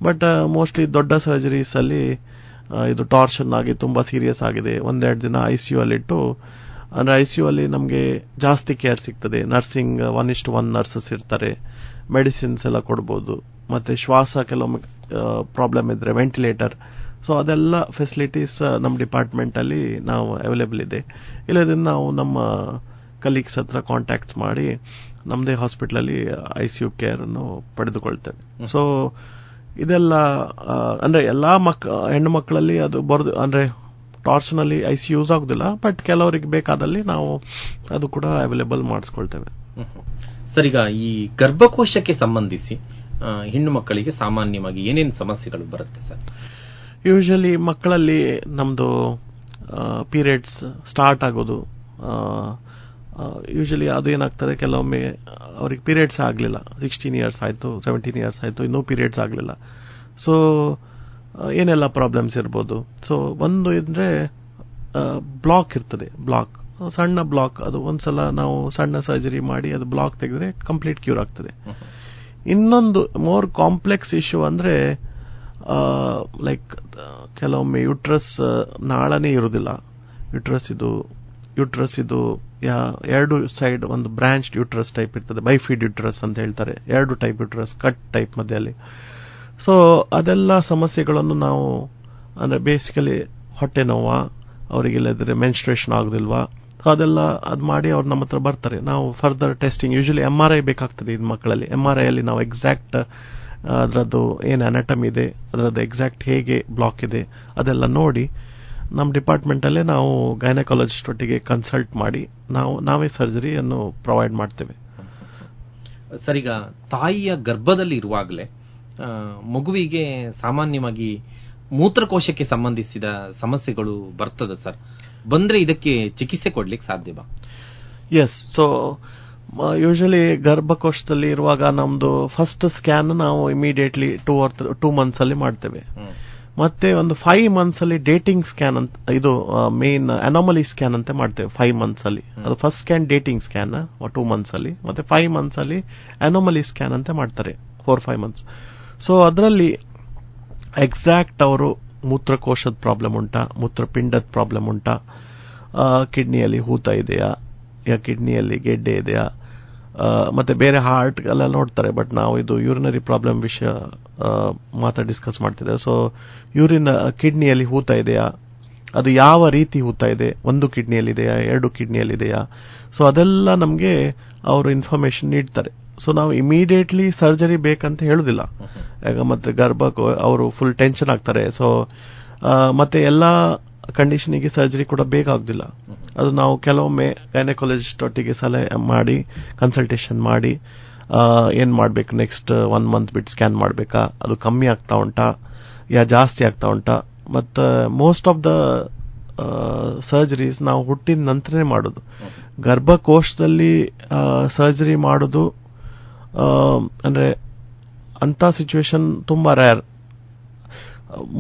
ಬಟ್ ಮೋಸ್ಟ್ಲಿ ದೊಡ್ಡ ಸರ್ಜರೀಸ್ ಅಲ್ಲಿ ಇದು ಟಾರ್ಷನ್ ಆಗಿ ತುಂಬಾ ಸೀರಿಯಸ್ ಆಗಿದೆ, 1-2 ದಿನ ICU ಅಲ್ಲಿಟ್ಟು, ಅಂದ್ರೆ ICU ಅಲ್ಲಿ ನಮಗೆ ಜಾಸ್ತಿ ಕೇರ್ ಸಿಗ್ತದೆ. ನರ್ಸಿಂಗ್ 1:1 ನರ್ಸಸ್ ಇರ್ತಾರೆ, ಮೆಡಿಸಿನ್ಸ್ ಎಲ್ಲ ಕೊಡ್ಬೋದು. ಮತ್ತೆ ಶ್ವಾಸ ಕೆಲವೊಮ್ಮೆ ಪ್ರಾಬ್ಲಮ್ ಇದ್ರೆ ವೆಂಟಿಲೇಟರ್. ಸೊ ಅದೆಲ್ಲ ಫೆಸಿಲಿಟೀಸ್ ನಮ್ಮ ಡಿಪಾರ್ಟ್ಮೆಂಟ್ ಅಲ್ಲಿ ನಾವು ಅವೈಲೇಬಲ್ ಇದೆ. ಇಲ್ಲದಿಂದ ನಾವು ನಮ್ಮ ಕಲೀಗ್ಸ್ ಹತ್ರ ಕಾಂಟ್ಯಾಕ್ಟ್ ಮಾಡಿ ನಮ್ಮದೇ ಹಾಸ್ಪಿಟಲ್ ಅಲ್ಲಿ ICU ಕೇರ್ ಅನ್ನು ಪಡೆದುಕೊಳ್ತೇವೆ. ಸೊ ಇದೆಲ್ಲ ಅಂದ್ರೆ ಎಲ್ಲಾ ಹೆಣ್ಣು ಮಕ್ಕಳಲ್ಲಿ ಅದು ಬರೋದು ಅಂದ್ರೆ ಟಾರ್ಚ್ ನಲ್ಲಿ ICU ಯೂಸ್ ಆಗುದಿಲ್ಲ, ಬಟ್ ಕೆಲವರಿಗೆ ಬೇಕಾದಲ್ಲಿ ನಾವು ಅದು ಕೂಡ ಅವೈಲೇಬಲ್ ಮಾಡಿಸ್ಕೊಳ್ತೇವೆ.
ಸರ್, ಈಗ ಈ ಗರ್ಭಕೋಶಕ್ಕೆ ಸಂಬಂಧಿಸಿ ಹೆಣ್ಣು ಮಕ್ಕಳಿಗೆ ಸಾಮಾನ್ಯವಾಗಿ ಏನೇನು ಸಮಸ್ಯೆಗಳು ಬರುತ್ತೆ ಸರ್?
ಯೂಶಲಿ ಮಕ್ಕಳಲ್ಲಿ ನಮ್ದು ಪೀರಿಯಡ್ಸ್ ಸ್ಟಾರ್ಟ್ ಆಗೋದು, ಯೂಶಲಿ ಅದು ಏನಾಗ್ತದೆ, ಕೆಲವೊಮ್ಮೆ ಅವ್ರಿಗೆ ಪೀರಿಯಡ್ಸ್ ಆಗಲಿಲ್ಲ, 16 years ಆಯ್ತು, 17 years ಆಯ್ತು, ಇನ್ನೂ ಪೀರಿಯಡ್ಸ್ ಆಗಲಿಲ್ಲ. ಸೊ ಏನೆಲ್ಲ ಪ್ರಾಬ್ಲಮ್ಸ್ ಇರ್ಬೋದು. ಸೊ ಒಂದು ಅಂದ್ರೆ ಬ್ಲಾಕ್ ಇರ್ತದೆ, ಸಣ್ಣ ಬ್ಲಾಕ್. ಅದು ಒಂದ್ಸಲ ನಾವು ಸಣ್ಣ ಸರ್ಜರಿ ಮಾಡಿ ಅದು ಬ್ಲಾಕ್ ತೆಗೆದ್ರೆ ಕಂಪ್ಲೀಟ್ ಕ್ಯೂರ್ ಆಗ್ತದೆ. ಇನ್ನೊಂದು ಮೋರ್ ಕಾಂಪ್ಲೆಕ್ಸ್ ಇಶ್ಯೂ ಅಂದ್ರೆ ಲೈಕ್ ಕೆಲವೊಮ್ಮೆ ಯುಟ್ರಸ್ ನಾಳನೇ ಇರುವುದಿಲ್ಲ. ಯುಟ್ರಸ್ ಇದು 2 ಸೈಡ್ ಒಂದು ಬ್ರಾಂಚ್ ಯುಟ್ರಸ್ ಟೈಪ್ ಇರ್ತದೆ, ಬೈಫೀಡ್ ಯುಟ್ರಸ್ ಅಂತ ಹೇಳ್ತಾರೆ. 2 ಟೈಪ್ ಯುಟ್ರಸ್, ಕಟ್ ಟೈಪ್ ಮಧ್ಯದಲ್ಲಿ. ಸೊ ಅದೆಲ್ಲ ಸಮಸ್ಯೆಗಳನ್ನು ನಾವು ಅಂದ್ರೆ ಬೇಸಿಕಲಿ ಹೊಟ್ಟೆ ನೋವಾ, ಅವರಿಗೆ ಇಲ್ಲದ್ರೆ ಮೆನ್ಸ್ಟ್ರೇಷನ್ ಆಗೋದಿಲ್ವಾ, ಅದೆಲ್ಲ ಅದು ಮಾಡಿ ಅವ್ರು ನಮ್ಮ ಹತ್ರ ಬರ್ತಾರೆ. ನಾವು ಫರ್ದರ್ ಟೆಸ್ಟಿಂಗ್ ಯೂಶಲಿ MRI ಬೇಕಾಗ್ತದೆ ಇದು ಮಕ್ಕಳಲ್ಲಿ. MRI ಅಲ್ಲಿ ನಾವು ಎಕ್ಸಾಕ್ಟ್ ಅದರದ್ದು ಏನು ಅನಾಟಮಿ ಇದೆ, ಅದರದ್ದು ಎಕ್ಸಾಕ್ಟ್ ಹೇಗೆ ಬ್ಲಾಕ್ ಇದೆ ಅದೆಲ್ಲ ನೋಡಿ ನಮ್ಮ ಡಿಪಾರ್ಟ್ಮೆಂಟ್ ಅಲ್ಲೇ ನಾವು ಗೈನಕಾಲಜಿಸ್ಟ್ ಒಟ್ಟಿಗೆ ಕನ್ಸಲ್ಟ್ ಮಾಡಿ ನಾವೇ ಸರ್ಜರಿಯನ್ನು ಪ್ರೊವೈಡ್ ಮಾಡ್ತೇವೆ.
ಸರ್, ಈಗ ತಾಯಿಯ ಗರ್ಭದಲ್ಲಿ ಇರುವಾಗಲೇ ಮಗುವಿಗೆ ಸಾಮಾನ್ಯವಾಗಿ ಮೂತ್ರಕೋಶಕ್ಕೆ ಸಂಬಂಧಿಸಿದ ಸಮಸ್ಯೆಗಳು ಬರ್ತದೆ ಸರ್. ಬಂದ್ರೆ ಇದಕ್ಕೆ ಚಿಕಿತ್ಸೆ ಕೊಡ್ಲಿಕ್ಕೆ ಸಾಧ್ಯವಾ?
ಎಸ್. ಸೊ ಯೂಶಲಿ ಗರ್ಭಕೋಶದಲ್ಲಿ ಇರುವಾಗ ನಮ್ದು ಫಸ್ಟ್ ಸ್ಕ್ಯಾನ್ ನಾವು ಇಮಿಡಿಯೇಟ್ಲಿ 2 months ಅಲ್ಲಿ ಮಾಡ್ತೇವೆ. ಮತ್ತೆ ಒಂದು 5 months ಅಲ್ಲಿ ಡೇಟಿಂಗ್ ಸ್ಕ್ಯಾನ್ ಅಂತ, ಇದು ಮೇನ್ ಅನಾಮಲಿ ಸ್ಕ್ಯಾನ್ ಅಂತ ಮಾಡ್ತೇವೆ 5 months ಅಲ್ಲಿ. ಅದು first scan dating scan 2 months ಅಲ್ಲಿ, ಮತ್ತೆ 5 months ಅಲ್ಲಿ ಅನಾಮಲಿ ಸ್ಕ್ಯಾನ್ ಅಂತ ಮಾಡ್ತಾರೆ 4-5 months. ಸೊ ಅದರಲ್ಲಿ ಎಕ್ಸಾಕ್ಟ್ ಅವರು ಮೂತ್ರಕೋಶದ ಪ್ರಾಬ್ಲಮ್ ಉಂಟಾ, ಮೂತ್ರಪಿಂಡದ ಪ್ರಾಬ್ಲಮ್ ಉಂಟಾ, ಕಿಡ್ನಿಯಲ್ಲಿ ಹೂತ ಇದೆಯಾ, ಯಾ ಕಿಡ್ನಿಯಲ್ಲಿ ಗೆಡ್ಡೆ ಇದೆಯಾ, ಮತ್ತೆ ಬೇರೆ ಹಾರ್ಟ್ ಎಲ್ಲ ನೋಡ್ತಾರೆ. ಬಟ್ ನಾವು ಇದು ಯೂರಿನರಿ ಪ್ರಾಬ್ಲಮ್ ವಿಷಯ ಮಾತ್ರ ಡಿಸ್ಕಸ್ ಮಾಡ್ತಿದ್ದೇವೆ. ಸೊ ಕಿಡ್ನಿಯಲ್ಲಿ ಹೂತ ಇದೆಯಾ, ಅದು ಯಾವ ರೀತಿ ಹೂತ ಇದೆ, 1 ಕಿಡ್ನಿಯಲ್ಲಿದೆಯಾ, 2 ಕಿಡ್ನಿಯಲ್ಲಿದೆಯಾ, ಸೊ ಅದೆಲ್ಲ ನಮಗೆ ಅವರು ಇನ್ಫಾರ್ಮೇಶನ್ ನೀಡ್ತಾರೆ. ಸೊ ನಾವು ಇಮಿಡಿಯೇಟ್ಲಿ ಸರ್ಜರಿ ಬೇಕಂತ ಹೇಳುದಿಲ್ಲ. ಈಗ ಮತ್ತೆ ಗರ್ಭಕ್ಕೆ ಅವರು ಫುಲ್ ಟೆನ್ಷನ್ ಆಗ್ತಾರೆ. ಸೊ ಮತ್ತೆ ಎಲ್ಲಾ ಕಂಡೀಷನಿಗೆ ಸರ್ಜರಿ ಕೂಡ ಬೇಕಾಗುದಿಲ್ಲ. ಅದು ನಾವು ಕೆಲವೊಮ್ಮೆ ಗೈನಕಾಲಜಿಸ್ಟ್ ಒಟ್ಟಿಗೆ ಸಲಹೆ ಮಾಡಿ ಕನ್ಸಲ್ಟೇಷನ್ ಮಾಡಿ ಏನ್ ಮಾಡ್ಬೇಕು, ನೆಕ್ಸ್ಟ್ 1 month ಬಿಟ್ಟು ಸ್ಕ್ಯಾನ್ ಮಾಡ್ಬೇಕಾ, ಅದು ಕಮ್ಮಿ ಆಗ್ತಾ ಉಂಟಾ ಯಾ ಜಾಸ್ತಿ ಆಗ್ತಾ ಉಂಟಾ. ಮತ್ತೆ ಮೋಸ್ಟ್ ಆಫ್ ದ ಸರ್ಜರೀಸ್ ನಾವು ಹುಟ್ಟಿದ ನಂತರನೇ ಮಾಡೋದು. ಗರ್ಭಕೋಶದಲ್ಲಿ ಸರ್ಜರಿ ಮಾಡೋದು ಅಂದ್ರೆ ಅಂತ ಸಿಚುವೇಶನ್ ತುಂಬಾ ರೇರ್.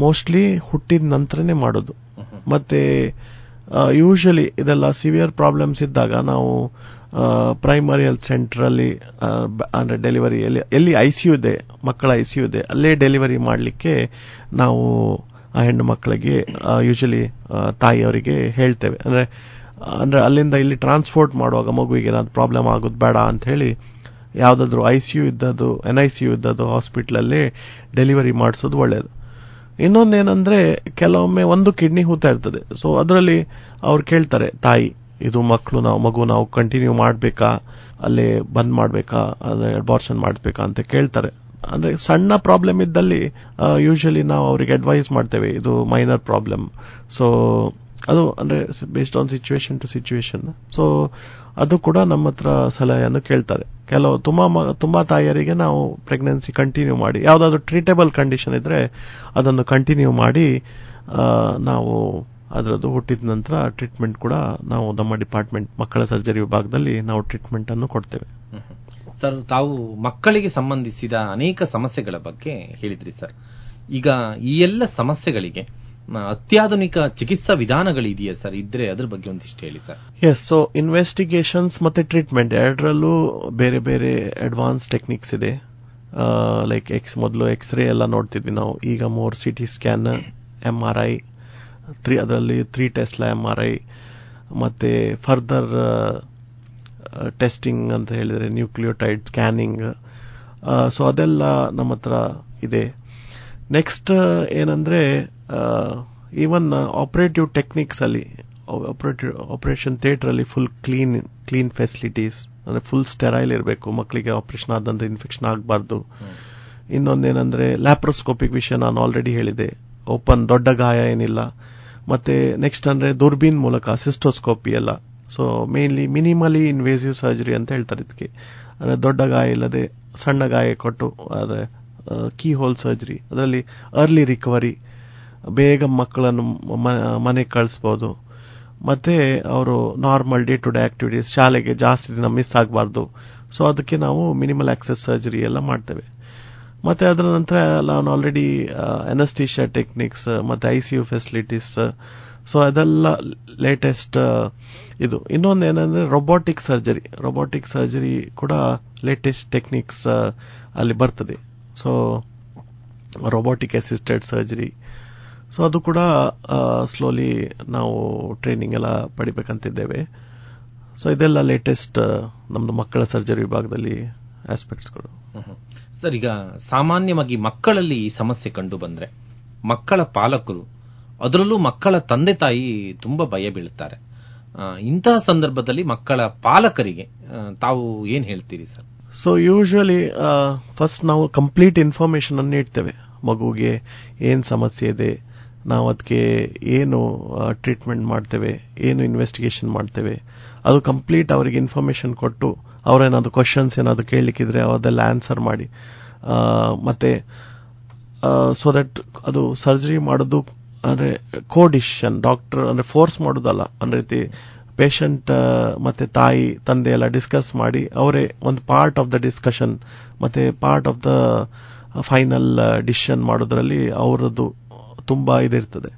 ಮೋಸ್ಟ್ಲಿ ಹುಟ್ಟಿದ ನಂತರನೇ ಮಾಡೋದು. ಮತ್ತೆ ಯೂಶಲಿ ಇದೆಲ್ಲ ಸಿವಿಯರ್ ಪ್ರಾಬ್ಲಮ್ಸ್ ಇದ್ದಾಗ ನಾವು ಪ್ರೈಮರಿ ಹೆಲ್ತ್ ಸೆಂಟರ್ ಅಲ್ಲಿ ಅಂದ್ರೆ ಡೆಲಿವರಿ ಎಲ್ಲಿ ICU ಇದೆ, ಮಕ್ಕಳ ICU ಇದೆ, ಅಲ್ಲೇ ಡೆಲಿವರಿ ಮಾಡಲಿಕ್ಕೆ ನಾವು ಆ ಹೆಣ್ಣು ಮಕ್ಕಳಿಗೆ ಯೂಶಲಿ ತಾಯಿಯವರಿಗೆ ಹೇಳ್ತೇವೆ. ಅಂದ್ರೆ ಅಲ್ಲಿಂದ ಇಲ್ಲಿ ಟ್ರಾನ್ಸ್ಪೋರ್ಟ್ ಮಾಡುವಾಗ ಮಗುವಿಗೆ ಏನಾದ್ರು ಪ್ರಾಬ್ಲಮ್ ಆಗೋದು ಬೇಡ ಅಂತ ಹೇಳಿ ಯಾವ್ದಾದ್ರು ICU ಇದ್ದದ್ದು, NICU ಇದ್ದದ್ದು ಹಾಸ್ಪಿಟಲ್ ಅಲ್ಲೇ ಡೆಲಿವರಿ ಮಾಡಿಸೋದು ಒಳ್ಳೇದು. ಇನ್ನೊಂದೇನಂದ್ರೆ ಕೆಲವೊಮ್ಮೆ 1 ಕಿಡ್ನಿ ಹೂತಾ ಇರ್ತದೆ. ಸೊ ಅದರಲ್ಲಿ ಅವ್ರು ಕೇಳ್ತಾರೆ ತಾಯಿ, ಇದು ಮಗು ನಾವು ಕಂಟಿನ್ಯೂ ಮಾಡ್ಬೇಕಾ, ಅಲ್ಲೇ ಬಂದ್ ಮಾಡ್ಬೇಕಾ, ಅಬಾರ್ಷನ್ ಮಾಡ್ಬೇಕಾ ಅಂತ ಕೇಳ್ತಾರೆ. ಅಂದ್ರೆ ಸಣ್ಣ ಪ್ರಾಬ್ಲಮ್ ಇದ್ದಲ್ಲಿ ಯೂಶಲಿ ನಾವು ಅವರಿಗೆ ಅಡ್ವೈಸ್ ಮಾಡ್ತೇವೆ, ಇದು ಮೈನರ್ ಪ್ರಾಬ್ಲಮ್. ಸೊ ಅದು ಅಂದ್ರೆ based on situation to situation. So ಅದು ಕೂಡ ನಮ್ಮ ಹತ್ರ ಸಲಹೆಯನ್ನು ಕೇಳ್ತಾರೆ. ಕೆಲವು ತುಂಬಾ ತಾಯಿಯರಿಗೆ ನಾವು ಪ್ರೆಗ್ನೆನ್ಸಿ ಕಂಟಿನ್ಯೂ ಮಾಡಿ, ಯಾವ್ದಾದ್ರು ಟ್ರೀಟೇಬಲ್ ಕಂಡೀಷನ್ ಇದ್ರೆ ಅದನ್ನು ಕಂಟಿನ್ಯೂ ಮಾಡಿ ನಾವು ಅದರದ್ದು ಹುಟ್ಟಿದ ನಂತರ ಟ್ರೀಟ್ಮೆಂಟ್ ಕೂಡ ನಾವು ನಮ್ಮ ಡಿಪಾರ್ಟ್ಮೆಂಟ್ ಮಕ್ಕಳ ಸರ್ಜರಿ ವಿಭಾಗದಲ್ಲಿ ನಾವು ಟ್ರೀಟ್ಮೆಂಟ್ ಅನ್ನು ಕೊಡ್ತೇವೆ.
ಸರ್, ತಾವು ಮಕ್ಕಳಿಗೆ ಸಂಬಂಧಿಸಿದ ಅನೇಕ ಸಮಸ್ಯೆಗಳ ಬಗ್ಗೆ ಹೇಳಿದ್ರಿ ಸರ್. ಈಗ ಈ ಎಲ್ಲ ಸಮಸ್ಯೆಗಳಿಗೆ ಅತ್ಯಾಧುನಿಕ ಚಿಕಿತ್ಸಾ ವಿಧಾನಗಳಿದೆಯಾ ಸರ್? ಇದ್ರೆ ಅದ್ರ ಬಗ್ಗೆ ಒಂದಿಷ್ಟು ಹೇಳಿ ಸರ್.
ಎಸ್. ಸೊ ಇನ್ವೆಸ್ಟಿಗೇಷನ್ಸ್ ಮತ್ತೆ ಟ್ರೀಟ್ಮೆಂಟ್ ಎರಡರಲ್ಲೂ ಬೇರೆ ಬೇರೆ ಅಡ್ವಾನ್ಸ್ ಟೆಕ್ನಿಕ್ಸ್ ಇದೆ. ಲೈಕ್ ಮೊದಲು ಎಕ್ಸ್ರೇ ಎಲ್ಲ ನೋಡ್ತಿದ್ವಿ ನಾವು, ಈಗ ಮೋರ್ CT ಸ್ಕ್ಯಾನ್, MRI, ಅದರಲ್ಲಿ 3 ಟೆಸ್ಲಾ MRI, ಮತ್ತೆ ಫರ್ದರ್ ಟೆಸ್ಟಿಂಗ್ ಅಂತ ಹೇಳಿದ್ರೆ ನ್ಯೂಕ್ಲಿಯೋಟೈಡ್ ಸ್ಕ್ಯಾನಿಂಗ್. ಸೊ ಅದೆಲ್ಲ ನಮ್ಮ ಹತ್ರ ಇದೆ. ನೆಕ್ಸ್ಟ್ ಏನಂದ್ರೆ ಈವನ್ ಆಪರೇಟಿವ್ ಟೆಕ್ನಿಕ್ಸ್ ಅಲ್ಲಿ, ಆಪರೇಷನ್ ಥಿಯೇಟರ್ ಅಲ್ಲಿ ಫುಲ್ ಕ್ಲೀನ್ ಫೆಸಿಲಿಟೀಸ್, ಅಂದ್ರೆ ಫುಲ್ ಸ್ಟೆರೈಲ್ ಇರಬೇಕು, ಮಕ್ಕಳಿಗೆ ಆಪರೇಷನ್ ಆದಂತ ಇನ್ಫೆಕ್ಷನ್ ಆಗಬಾರ್ದು. ಇನ್ನೊಂದೇನಂದ್ರೆ ಲ್ಯಾಪ್ರೋಸ್ಕೋಪಿಕ್ ವಿಷಯ ನಾನು ಆಲ್ರೆಡಿ ಹೇಳಿದೆ, ಓಪನ್ ದೊಡ್ಡ ಗಾಯ ಏನಿಲ್ಲ. ಮತ್ತೆ ನೆಕ್ಸ್ಟ್ ಅಂದ್ರೆ ದುರ್ಬೀನ್ ಮೂಲಕ ಸಿಸ್ಟೋಸ್ಕೋಪಿ ಎಲ್ಲ. ಸೊ ಮೇನ್ಲಿ ಮಿನಿಮಲಿ ಇನ್ವೇಸಿವ್ ಸರ್ಜರಿ ಅಂತ ಹೇಳ್ತಾರೆ ಇದಕ್ಕೆ. ಅಂದ್ರೆ ದೊಡ್ಡ ಗಾಯ ಇಲ್ಲದೆ ಸಣ್ಣ ಗಾಯ ಕೊಟ್ಟು ಅಂದ್ರೆ ಕೀ ಹೋಲ್ ಸರ್ಜರಿ, ಅದರಲ್ಲಿ ಅರ್ಲಿ ರಿಕವರಿ, ಬೇಗ ಮಕ್ಕಳನ್ನು ಮನೆಗೆ ಕಳಿಸಬಹುದು. ಮತ್ತೆ ಅವರು normal day to day activities, ಶಾಲೆಗೆ ಜಾಸ್ತಿ ದಿನ ಮಿಸ್ ಆಗಬಾರ್ದು. ಸೊ ಅದಕ್ಕೆ ನಾವು ಮಿನಿಮಲ್ ಆಕ್ಸೆಸ್ ಸರ್ಜರಿ ಎಲ್ಲ ಮಾಡ್ತೇವೆ. ಮತ್ತೆ ಅದರ ನಂತರ ನಾನು ಆಲ್ರೆಡಿ ಅನಸ್ಟೀಶಿಯಾ ಟೆಕ್ನಿಕ್ಸ್ ಮತ್ತೆ ICU ಫೆಸಿಲಿಟೀಸ್. ಸೊ ಅದೆಲ್ಲ ಲೇಟೆಸ್ಟ್ ಇದು. ಇನ್ನೊಂದು ಏನಂದ್ರೆ ರೊಬೋಟಿಕ್ ಸರ್ಜರಿ ಕೂಡ ಲೇಟೆಸ್ಟ್ ಟೆಕ್ನಿಕ್ಸ್ ಅಲ್ಲಿ ಬರ್ತದೆ. So robotic assisted surgery. So ಅದು ಕೂಡ ಸ್ಲೋಲಿ ನಾವು ಟ್ರೈನಿಂಗ್ ಎಲ್ಲ ಪಡಿಬೇಕಂತಿದ್ದೇವೆ. ಸೊ ಇದೆಲ್ಲ ಲೇಟೆಸ್ಟ್ ನಮ್ದು ಮಕ್ಕಳ ಸರ್ಜರಿ ವಿಭಾಗದಲ್ಲಿ ಆಸ್ಪೆಕ್ಟ್ಸ್ಗಳು.
ಸರ್, ಈಗ ಸಾಮಾನ್ಯವಾಗಿ ಮಕ್ಕಳಲ್ಲಿ ಈ ಸಮಸ್ಯೆ ಕಂಡು ಬಂದ್ರೆ ಮಕ್ಕಳ ಪಾಲಕರು, ಅದರಲ್ಲೂ ಮಕ್ಕಳ ತಂದೆ ತಾಯಿ ತುಂಬಾ ಭಯ ಬೀಳುತ್ತಾರೆ. ಇಂತಹ ಸಂದರ್ಭದಲ್ಲಿ ಮಕ್ಕಳ ಪಾಲಕರಿಗೆ ತಾವು ಏನ್ ಹೇಳ್ತೀರಿ ಸರ್?
ಸೊ ಯೂಶುವಲಿ ಫಸ್ಟ್ ನಾವು ಕಂಪ್ಲೀಟ್ ಇನ್ಫಾರ್ಮೇಶನ್ ಅನ್ನು ನೀಡ್ತೇವೆ. ಮಗುಗೆ ಏನ್ ಸಮಸ್ಯೆ ಇದೆ, ನಾವು ಅದಕ್ಕೆ ಏನು ಟ್ರೀಟ್ಮೆಂಟ್ ಮಾಡ್ತೇವೆ, ಏನು ಇನ್ವೆಸ್ಟಿಗೇಷನ್ ಮಾಡ್ತೇವೆ, ಅದು ಕಂಪ್ಲೀಟ್ ಅವರಿಗೆ ಇನ್ಫಾರ್ಮೇಶನ್ ಕೊಟ್ಟು ಅವರೇನಾದ್ರು ಕ್ವಶನ್ಸ್ ಏನಾದ್ರು ಕೇಳಲಿಕ್ಕಿದ್ರೆ ಅದೆಲ್ಲ ಆನ್ಸರ್ ಮಾಡಿ, ಮತ್ತೆ ಸೊ ದಟ್ ಅದು ಸರ್ಜರಿ ಮಾಡೋದು ಅಂದ್ರೆ ಕೋ ಡಿಸಿಷನ್, ಡಾಕ್ಟರ್ ಅಂದ್ರೆ ಫೋರ್ಸ್ ಮಾಡೋದಲ್ಲ, ಒಂದು ರೀತಿ ಪೇಷಂಟ್ ಮತ್ತೆ ತಾಯಿ ತಂದೆ ಎಲ್ಲ ಡಿಸ್ಕಸ್ ಮಾಡಿ ಅವರೇ ಒಂದು ಪಾರ್ಟ್ ಆಫ್ ದ ಡಿಸ್ಕಷನ್ ಮತ್ತೆ part of the final decision ಮಾಡೋದ್ರಲ್ಲಿ ಅವರದ್ದು ತುಂಬಾ ಇದಿರ್ತದೆ.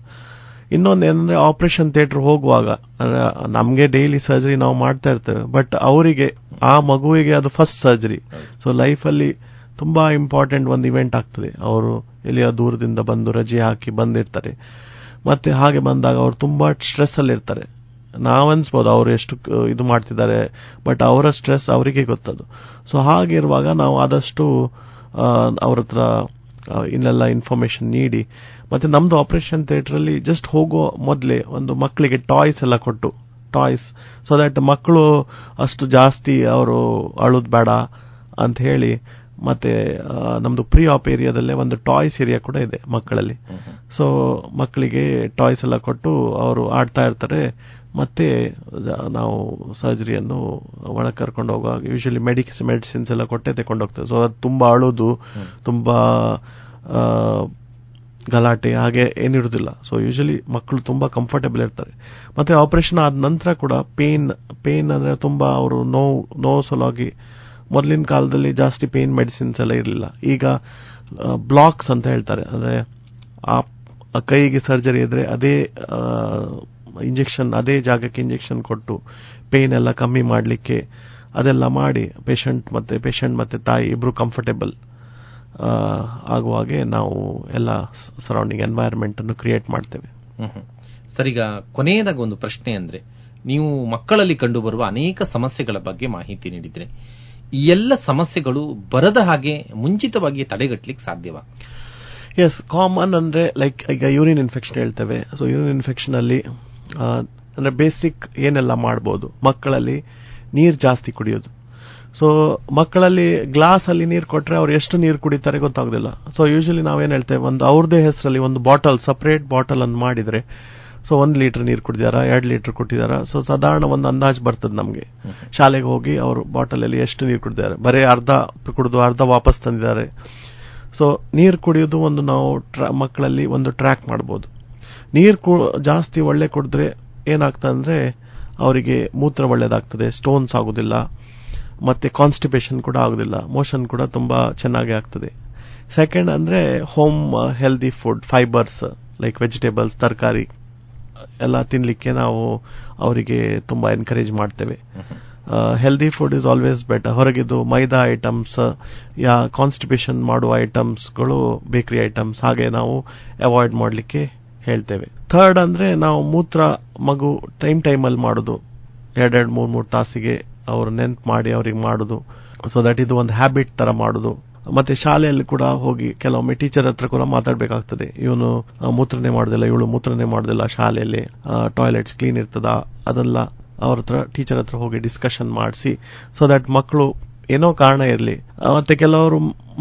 ಇನ್ನೊಂದು ಏನಂದ್ರೆ ಆಪರೇಷನ್ ಥಿಯೇಟರ್ ಹೋಗುವಾಗ ನಮ್ಗೆ ಡೈಲಿ ಸರ್ಜರಿ ನಾವು ಮಾಡ್ತಾ ಇರ್ತೇವೆ, ಬಟ್ ಅವರಿಗೆ ಆ ಮಗುವಿಗೆ ಅದು ಫಸ್ಟ್ ಸರ್ಜರಿ. ಸೊ ಲೈಫಲ್ಲಿ ತುಂಬಾ ಇಂಪಾರ್ಟೆಂಟ್ ಒಂದು ಇವೆಂಟ್ ಆಗ್ತದೆ. ಅವರು ಎಲ್ಲಿಯೋ ದೂರದಿಂದ ಬಂದು ರಜೆ ಹಾಕಿ ಬಂದಿರ್ತಾರೆ, ಮತ್ತೆ ಹಾಗೆ ಬಂದಾಗ ಅವರು ತುಂಬಾ ಸ್ಟ್ರೆಸ್ ಅಲ್ಲಿ ಇರ್ತಾರೆ. ನಾವನ್ಸ್ಬೋದು ಅವರು ಎಷ್ಟು ಇದು ಮಾಡ್ತಿದ್ದಾರೆ, ಬಟ್ ಅವರ ಸ್ಟ್ರೆಸ್ ಅವರಿಗೆ ಗೊತ್ತದು. ಸೊ ಹಾಗಿರುವಾಗ ನಾವು ಆದಷ್ಟು ಅವ್ರ ಹತ್ರ ಇನ್ನೆಲ್ಲ ಇನ್ಫಾರ್ಮೇಶನ್ ನೀಡಿ, ಮತ್ತೆ ನಮ್ದು ಆಪರೇಷನ್ ಥಿಯೇಟರ್ ಅಲ್ಲಿ ಜಸ್ಟ್ ಹೋಗೋ ಮೊದಲೇ ಒಂದು ಮಕ್ಕಳಿಗೆ ಟಾಯ್ಸ್ ಎಲ್ಲ ಕೊಟ್ಟು, ಟಾಯ್ಸ್ ಸೊ ದಟ್ ಮಕ್ಕಳು ಅಷ್ಟು ಜಾಸ್ತಿ ಅವರು ಅಳುದ್ ಬೇಡ ಅಂತ ಹೇಳಿ. ಮತ್ತೆ ನಮ್ದು ಪ್ರೀ ಆಪ್ ಏರಿಯಾದಲ್ಲೇ ಒಂದು ಟಾಯ್ಸ್ ಏರಿಯಾ ಕೂಡ ಇದೆ ಮಕ್ಕಳಲ್ಲಿ. ಸೊ ಮಕ್ಕಳಿಗೆ ಟಾಯ್ಸ್ ಎಲ್ಲ ಕೊಟ್ಟು ಅವರು ಆಡ್ತಾ ಇರ್ತಾರೆ. ಮತ್ತೆ ನಾವು ಸರ್ಜರಿಯನ್ನು ಒಳಗೆ ಕರ್ಕೊಂಡು ಹೋಗುವಾಗ ಯೂಶಲಿ ಮೆಡಿಸಿನ್ಸ್ ಎಲ್ಲ ಕೊಟ್ಟೆ ತಗೊಂಡು ಹೋಗ್ತೇವೆ. ಸೊ ಅದು ತುಂಬಾ ಅಳೋದು, ತುಂಬಾ ಗಲಾಟೆ ಹಾಗೆ ಏನಿರುವುದಿಲ್ಲ. ಸೊ ಯೂಶಲಿ ಮಕ್ಕಳು ತುಂಬಾ ಕಂಫರ್ಟೇಬಲ್ ಇರ್ತಾರೆ. ಮತ್ತೆ ಆಪರೇಷನ್ ಆದ ನಂತರ ಕೂಡ ಪೇನ್ ಅಂದ್ರೆ ತುಂಬಾ ಅವರು ನೋವು ಸಲುವಾಗಿ ಮೊದಲಿನ ಕಾಲದಲ್ಲಿ ಜಾಸ್ತಿ ಪೇನ್ ಮೆಡಿಸಿನ್ಸ್ ಎಲ್ಲ ಇರಲಿಲ್ಲ. ಈಗ ಬ್ಲಾಕ್ಸ್ ಅಂತ ಹೇಳ್ತಾರೆ, ಅಂದ್ರೆ ಆ ಕೈಗೆ ಸರ್ಜರಿ ಇದ್ರೆ ಅದೇ ಇಂಜೆಕ್ಷನ್, ಅದೇ ಜಾಗಕ್ಕೆ ಇಂಜೆಕ್ಷನ್ ಕೊಟ್ಟು ಪೇನ್ ಎಲ್ಲ ಕಮ್ಮಿ ಮಾಡಲಿಕ್ಕೆ ಅದೆಲ್ಲ ಮಾಡಿ ಪೇಷಂಟ್ ಮತ್ತೆ ತಾಯಿ ಇಬ್ರು ಕಂಫರ್ಟೇಬಲ್ ಆಗುವಾಗೆ ನಾವು ಎಲ್ಲ ಸರೌಂಡಿಂಗ್ ಎನ್ವೈರನ್ಮೆಂಟ್ ಅನ್ನು ಕ್ರಿಯೇಟ್ ಮಾಡ್ತೇವೆ.
ಸರ್, ಈಗ ಕೊನೆಯದಾಗ ಒಂದು ಪ್ರಶ್ನೆ ಅಂದ್ರೆ, ನೀವು ಮಕ್ಕಳಲ್ಲಿ ಕಂಡುಬರುವ ಅನೇಕ ಸಮಸ್ಯೆಗಳ ಬಗ್ಗೆ ಮಾಹಿತಿ ನೀಡಿದ್ರೆ, ಈ ಎಲ್ಲ ಸಮಸ್ಯೆಗಳು ಬರದ ಹಾಗೆ ಮುಂಚಿತವಾಗಿ ತಡೆಗಟ್ಟಲಿಕ್ಕೆ ಸಾಧ್ಯವಾ?
ಎಸ್, ಕಾಮನ್ ಅಂದ್ರೆ ಲೈಕ್ ಈಗ ಯೂರಿನ್ ಇನ್ಫೆಕ್ಷನ್ ಹೇಳ್ತೇವೆ. ಸೊ ಯೂರಿನ್ ಇನ್ಫೆಕ್ಷನ್ ಅಲ್ಲಿ ಅಂದ್ರೆ ಬೇಸಿಕ್ ಏನೆಲ್ಲ ಮಾಡಬಹುದು, ಮಕ್ಕಳಲ್ಲಿ ನೀರು ಜಾಸ್ತಿ ಕುಡಿಯೋದು. ಸೊ ಮಕ್ಕಳಲ್ಲಿ ಗ್ಲಾಸ್ ಅಲ್ಲಿ ನೀರು ಕೊಟ್ರೆ ಅವ್ರು ಎಷ್ಟು ನೀರು ಕುಡಿತಾರೆ ಗೊತ್ತಾಗೋದಿಲ್ಲ. ಸೊ ಯೂಶಲಿ ನಾವೇನ್ ಹೇಳ್ತೇವೆ, ಒಂದು ಅವ್ರದೇ ಹೆಸರಲ್ಲಿ ಒಂದು ಬಾಟಲ್, ಸಪರೇಟ್ ಬಾಟಲ್ ಅನ್ನು ಮಾಡಿದ್ರೆ, ಸೊ 1 ಲೀಟರ್ ನೀರು ಕುಡಿದಾರ, 2 ಲೀಟರ್ ಕೊಟ್ಟಿದಾರ, ಸೊ ಸಾಧಾರಣ ಒಂದು ಅಂದಾಜು ಬರ್ತದೆ ನಮಗೆ. ಶಾಲೆಗೆ ಹೋಗಿ ಅವರು ಬಾಟಲ್ ಅಲ್ಲಿ ಎಷ್ಟು ನೀರು ಕುಡಿದಾರೆ, ಬರೀ ಅರ್ಧ ಕುಡಿದು ಅರ್ಧ ವಾಪಸ್ ತಂದಿದ್ದಾರೆ. ಸೊ ನೀರು ಕುಡಿಯೋದು ಒಂದು ನಾವು ಮಕ್ಕಳಲ್ಲಿ ಒಂದು ಟ್ರ್ಯಾಕ್ ಮಾಡಬಹುದು. ನೀರು ಜಾಸ್ತಿ ಒಳ್ಳೆ ಕುಡಿದ್ರೆ ಏನಾಗ್ತದೆ ಅಂದ್ರೆ ಅವರಿಗೆ ಮೂತ್ರ ಒಳ್ಳೇದಾಗ್ತದೆ, ಸ್ಟೋನ್ಸ್ ಆಗುದಿಲ್ಲ, ಮತ್ತೆ ಕಾನ್ಸ್ಟಿಪೇಷನ್ ಕೂಡ ಆಗುದಿಲ್ಲ, ಮೋಷನ್ ಕೂಡ ತುಂಬಾ ಚೆನ್ನಾಗಿ ಆಗ್ತದೆ. ಸೆಕೆಂಡ್ ಅಂದ್ರೆ home healthy food, fibres like vegetables, ತರಕಾರಿ ಎಲ್ಲ ತಿನ್ಲಿಕ್ಕೆ ನಾವು ಅವರಿಗೆ ತುಂಬಾ ಎನ್ಕರೇಜ್ ಮಾಡ್ತೇವೆ. Healthy food is always better. ಹೊರಗಿದ್ದು ಮೈದಾ ಐಟಮ್ಸ್ ಯಾ ಕಾನ್ಸ್ಟಿಪೇಷನ್ ಮಾಡುವ ಐಟಮ್ಸ್ಗಳು, ಬೇಕರಿ ಐಟಮ್ಸ್ ಹಾಗೆ ನಾವು ಅವಾಯ್ಡ್ ಮಾಡಲಿಕ್ಕೆ ಹೇಳ್ತೇವೆ. ಥರ್ಡ್ ಅಂದ್ರೆ ನಾವು ಮೂತ್ರ ಮಗು ಟೈಮ್ ಅಲ್ಲಿ ಮಾಡೋದು, 2-3 ತಾಸಿಗೆ ಅವರು ನೆನ್ಪು ಮಾಡಿ ಅವ್ರಿಗೆ ಮಾಡೋದು. ಸೊ ದಟ್ ಇದು ಒಂದು ಹ್ಯಾಬಿಟ್ ತರ ಮಾಡೋದು. ಮತ್ತೆ ಶಾಲೆಯಲ್ಲಿ ಕೂಡ ಹೋಗಿ ಕೆಲವೊಮ್ಮೆ ಟೀಚರ್ ಹತ್ರ ಕೂಡ ಮಾತಾಡ್ಬೇಕಾಗ್ತದೆ, ಇವನು ಮೂತ್ರನೇ ಮಾಡೋದಿಲ್ಲ, ಇವಳು ಮೂತ್ರನೇ ಮಾಡೋದಿಲ್ಲ, ಶಾಲೆಯಲ್ಲಿ ಟಾಯ್ಲೆಟ್ಸ್ ಕ್ಲೀನ್ ಇರ್ತದ, ಅದೆಲ್ಲ ಅವ್ರ ಹತ್ರ ಟೀಚರ್ ಹತ್ರ ಹೋಗಿ ಡಿಸ್ಕಷನ್ ಮಾಡಿಸಿ, ಸೊ ದಟ್ ಮಕ್ಕಳು ಏನೋ ಕಾರಣ ಇರಲಿ. ಮತ್ತೆ ಕೆಲವರು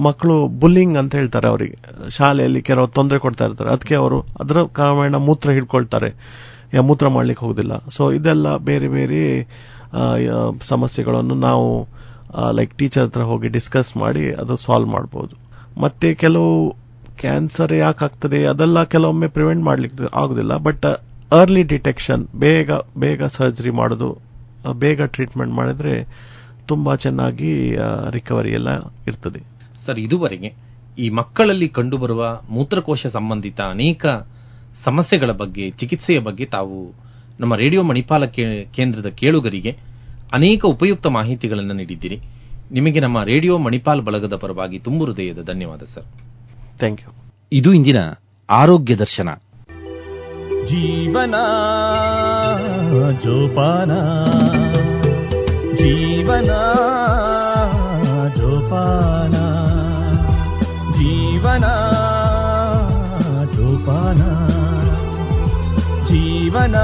ಮಕ್ಕಳು ಬುಲ್ಲಿಂಗ್ ಅಂತ ಹೇಳ್ತಾರೆ, ಅವರಿಗೆ ಶಾಲೆಯಲ್ಲಿ ಕೆಲವರು ತೊಂದರೆ ಕೊಡ್ತಾ ಇರ್ತಾರೆ, ಅದಕ್ಕೆ ಅವರು ಅದರ ಕಾರಣ ಮೂತ್ರ ಹಿಡ್ಕೊಳ್ತಾರೆ, ಮೂತ್ರ ಮಾಡ್ಲಿಕ್ಕೆ ಹೋಗುದಿಲ್ಲ. ಸೊ ಇದೆಲ್ಲ ಬೇರೆ ಬೇರೆ ಸಮಸ್ಯೆಗಳನ್ನು ನಾವು ಲೈಕ್ ಟೀಚರ್ ಹತ್ರ ಹೋಗಿ ಡಿಸ್ಕಸ್ ಮಾಡಿ ಅದು ಸಾಲ್ವ್ ಮಾಡಬಹುದು. ಮತ್ತೆ ಕೆಲವು ಕ್ಯಾನ್ಸರ್ ಯಾಕಾಗ್ತದೆ ಅದೆಲ್ಲ ಕೆಲವೊಮ್ಮೆ ಪ್ರಿವೆಂಟ್ ಮಾಡ್ಲಿಕ್ಕೆ ಆಗುದಿಲ್ಲ, ಬಟ್ ಅರ್ಲಿ ಡಿಟೆಕ್ಷನ್, ಬೇಗ ಸರ್ಜರಿ ಮಾಡೋದು, ಬೇಗ ಟ್ರೀಟ್ಮೆಂಟ್ ಮಾಡಿದ್ರೆ ತುಂಬಾ ಚೆನ್ನಾಗಿ ರಿಕವರಿ ಎಲ್ಲ ಇರ್ತದೆ.
ಸರ್, ಇದುವರೆಗೆ ಈ ಮಕ್ಕಳಲ್ಲಿ ಕಂಡುಬರುವ ಮೂತ್ರಕೋಶ ಸಂಬಂಧಿತ ಅನೇಕ ಸಮಸ್ಯೆಗಳ ಬಗ್ಗೆ, ಚಿಕಿತ್ಸೆಯ ಬಗ್ಗೆ ತಾವು ನಮ್ಮ ರೇಡಿಯೋ ಮಣಿಪಾಲ ಕೇಂದ್ರದ ಕೇಳುಗರಿಗೆ ಅನೇಕ ಉಪಯುಕ್ತ ಮಾಹಿತಿಗಳನ್ನು ನೀಡಿದ್ದೀರಿ. ನಿಮಗೆ ನಮ್ಮ ರೇಡಿಯೋ ಮಣಿಪಾಲ್ ಬಳಗದ ಪರವಾಗಿ ತುಂಬು ಹೃದಯದ ಧನ್ಯವಾದ ಸರ್.
Thank you.
ಇದು ಇಂದಿನ ಆರೋಗ್ಯ ದರ್ಶನ.
ಜೀವನ ಜೋಪಾನ, ಜೀವನ ಜೋಪಾನ. ಜೀವನ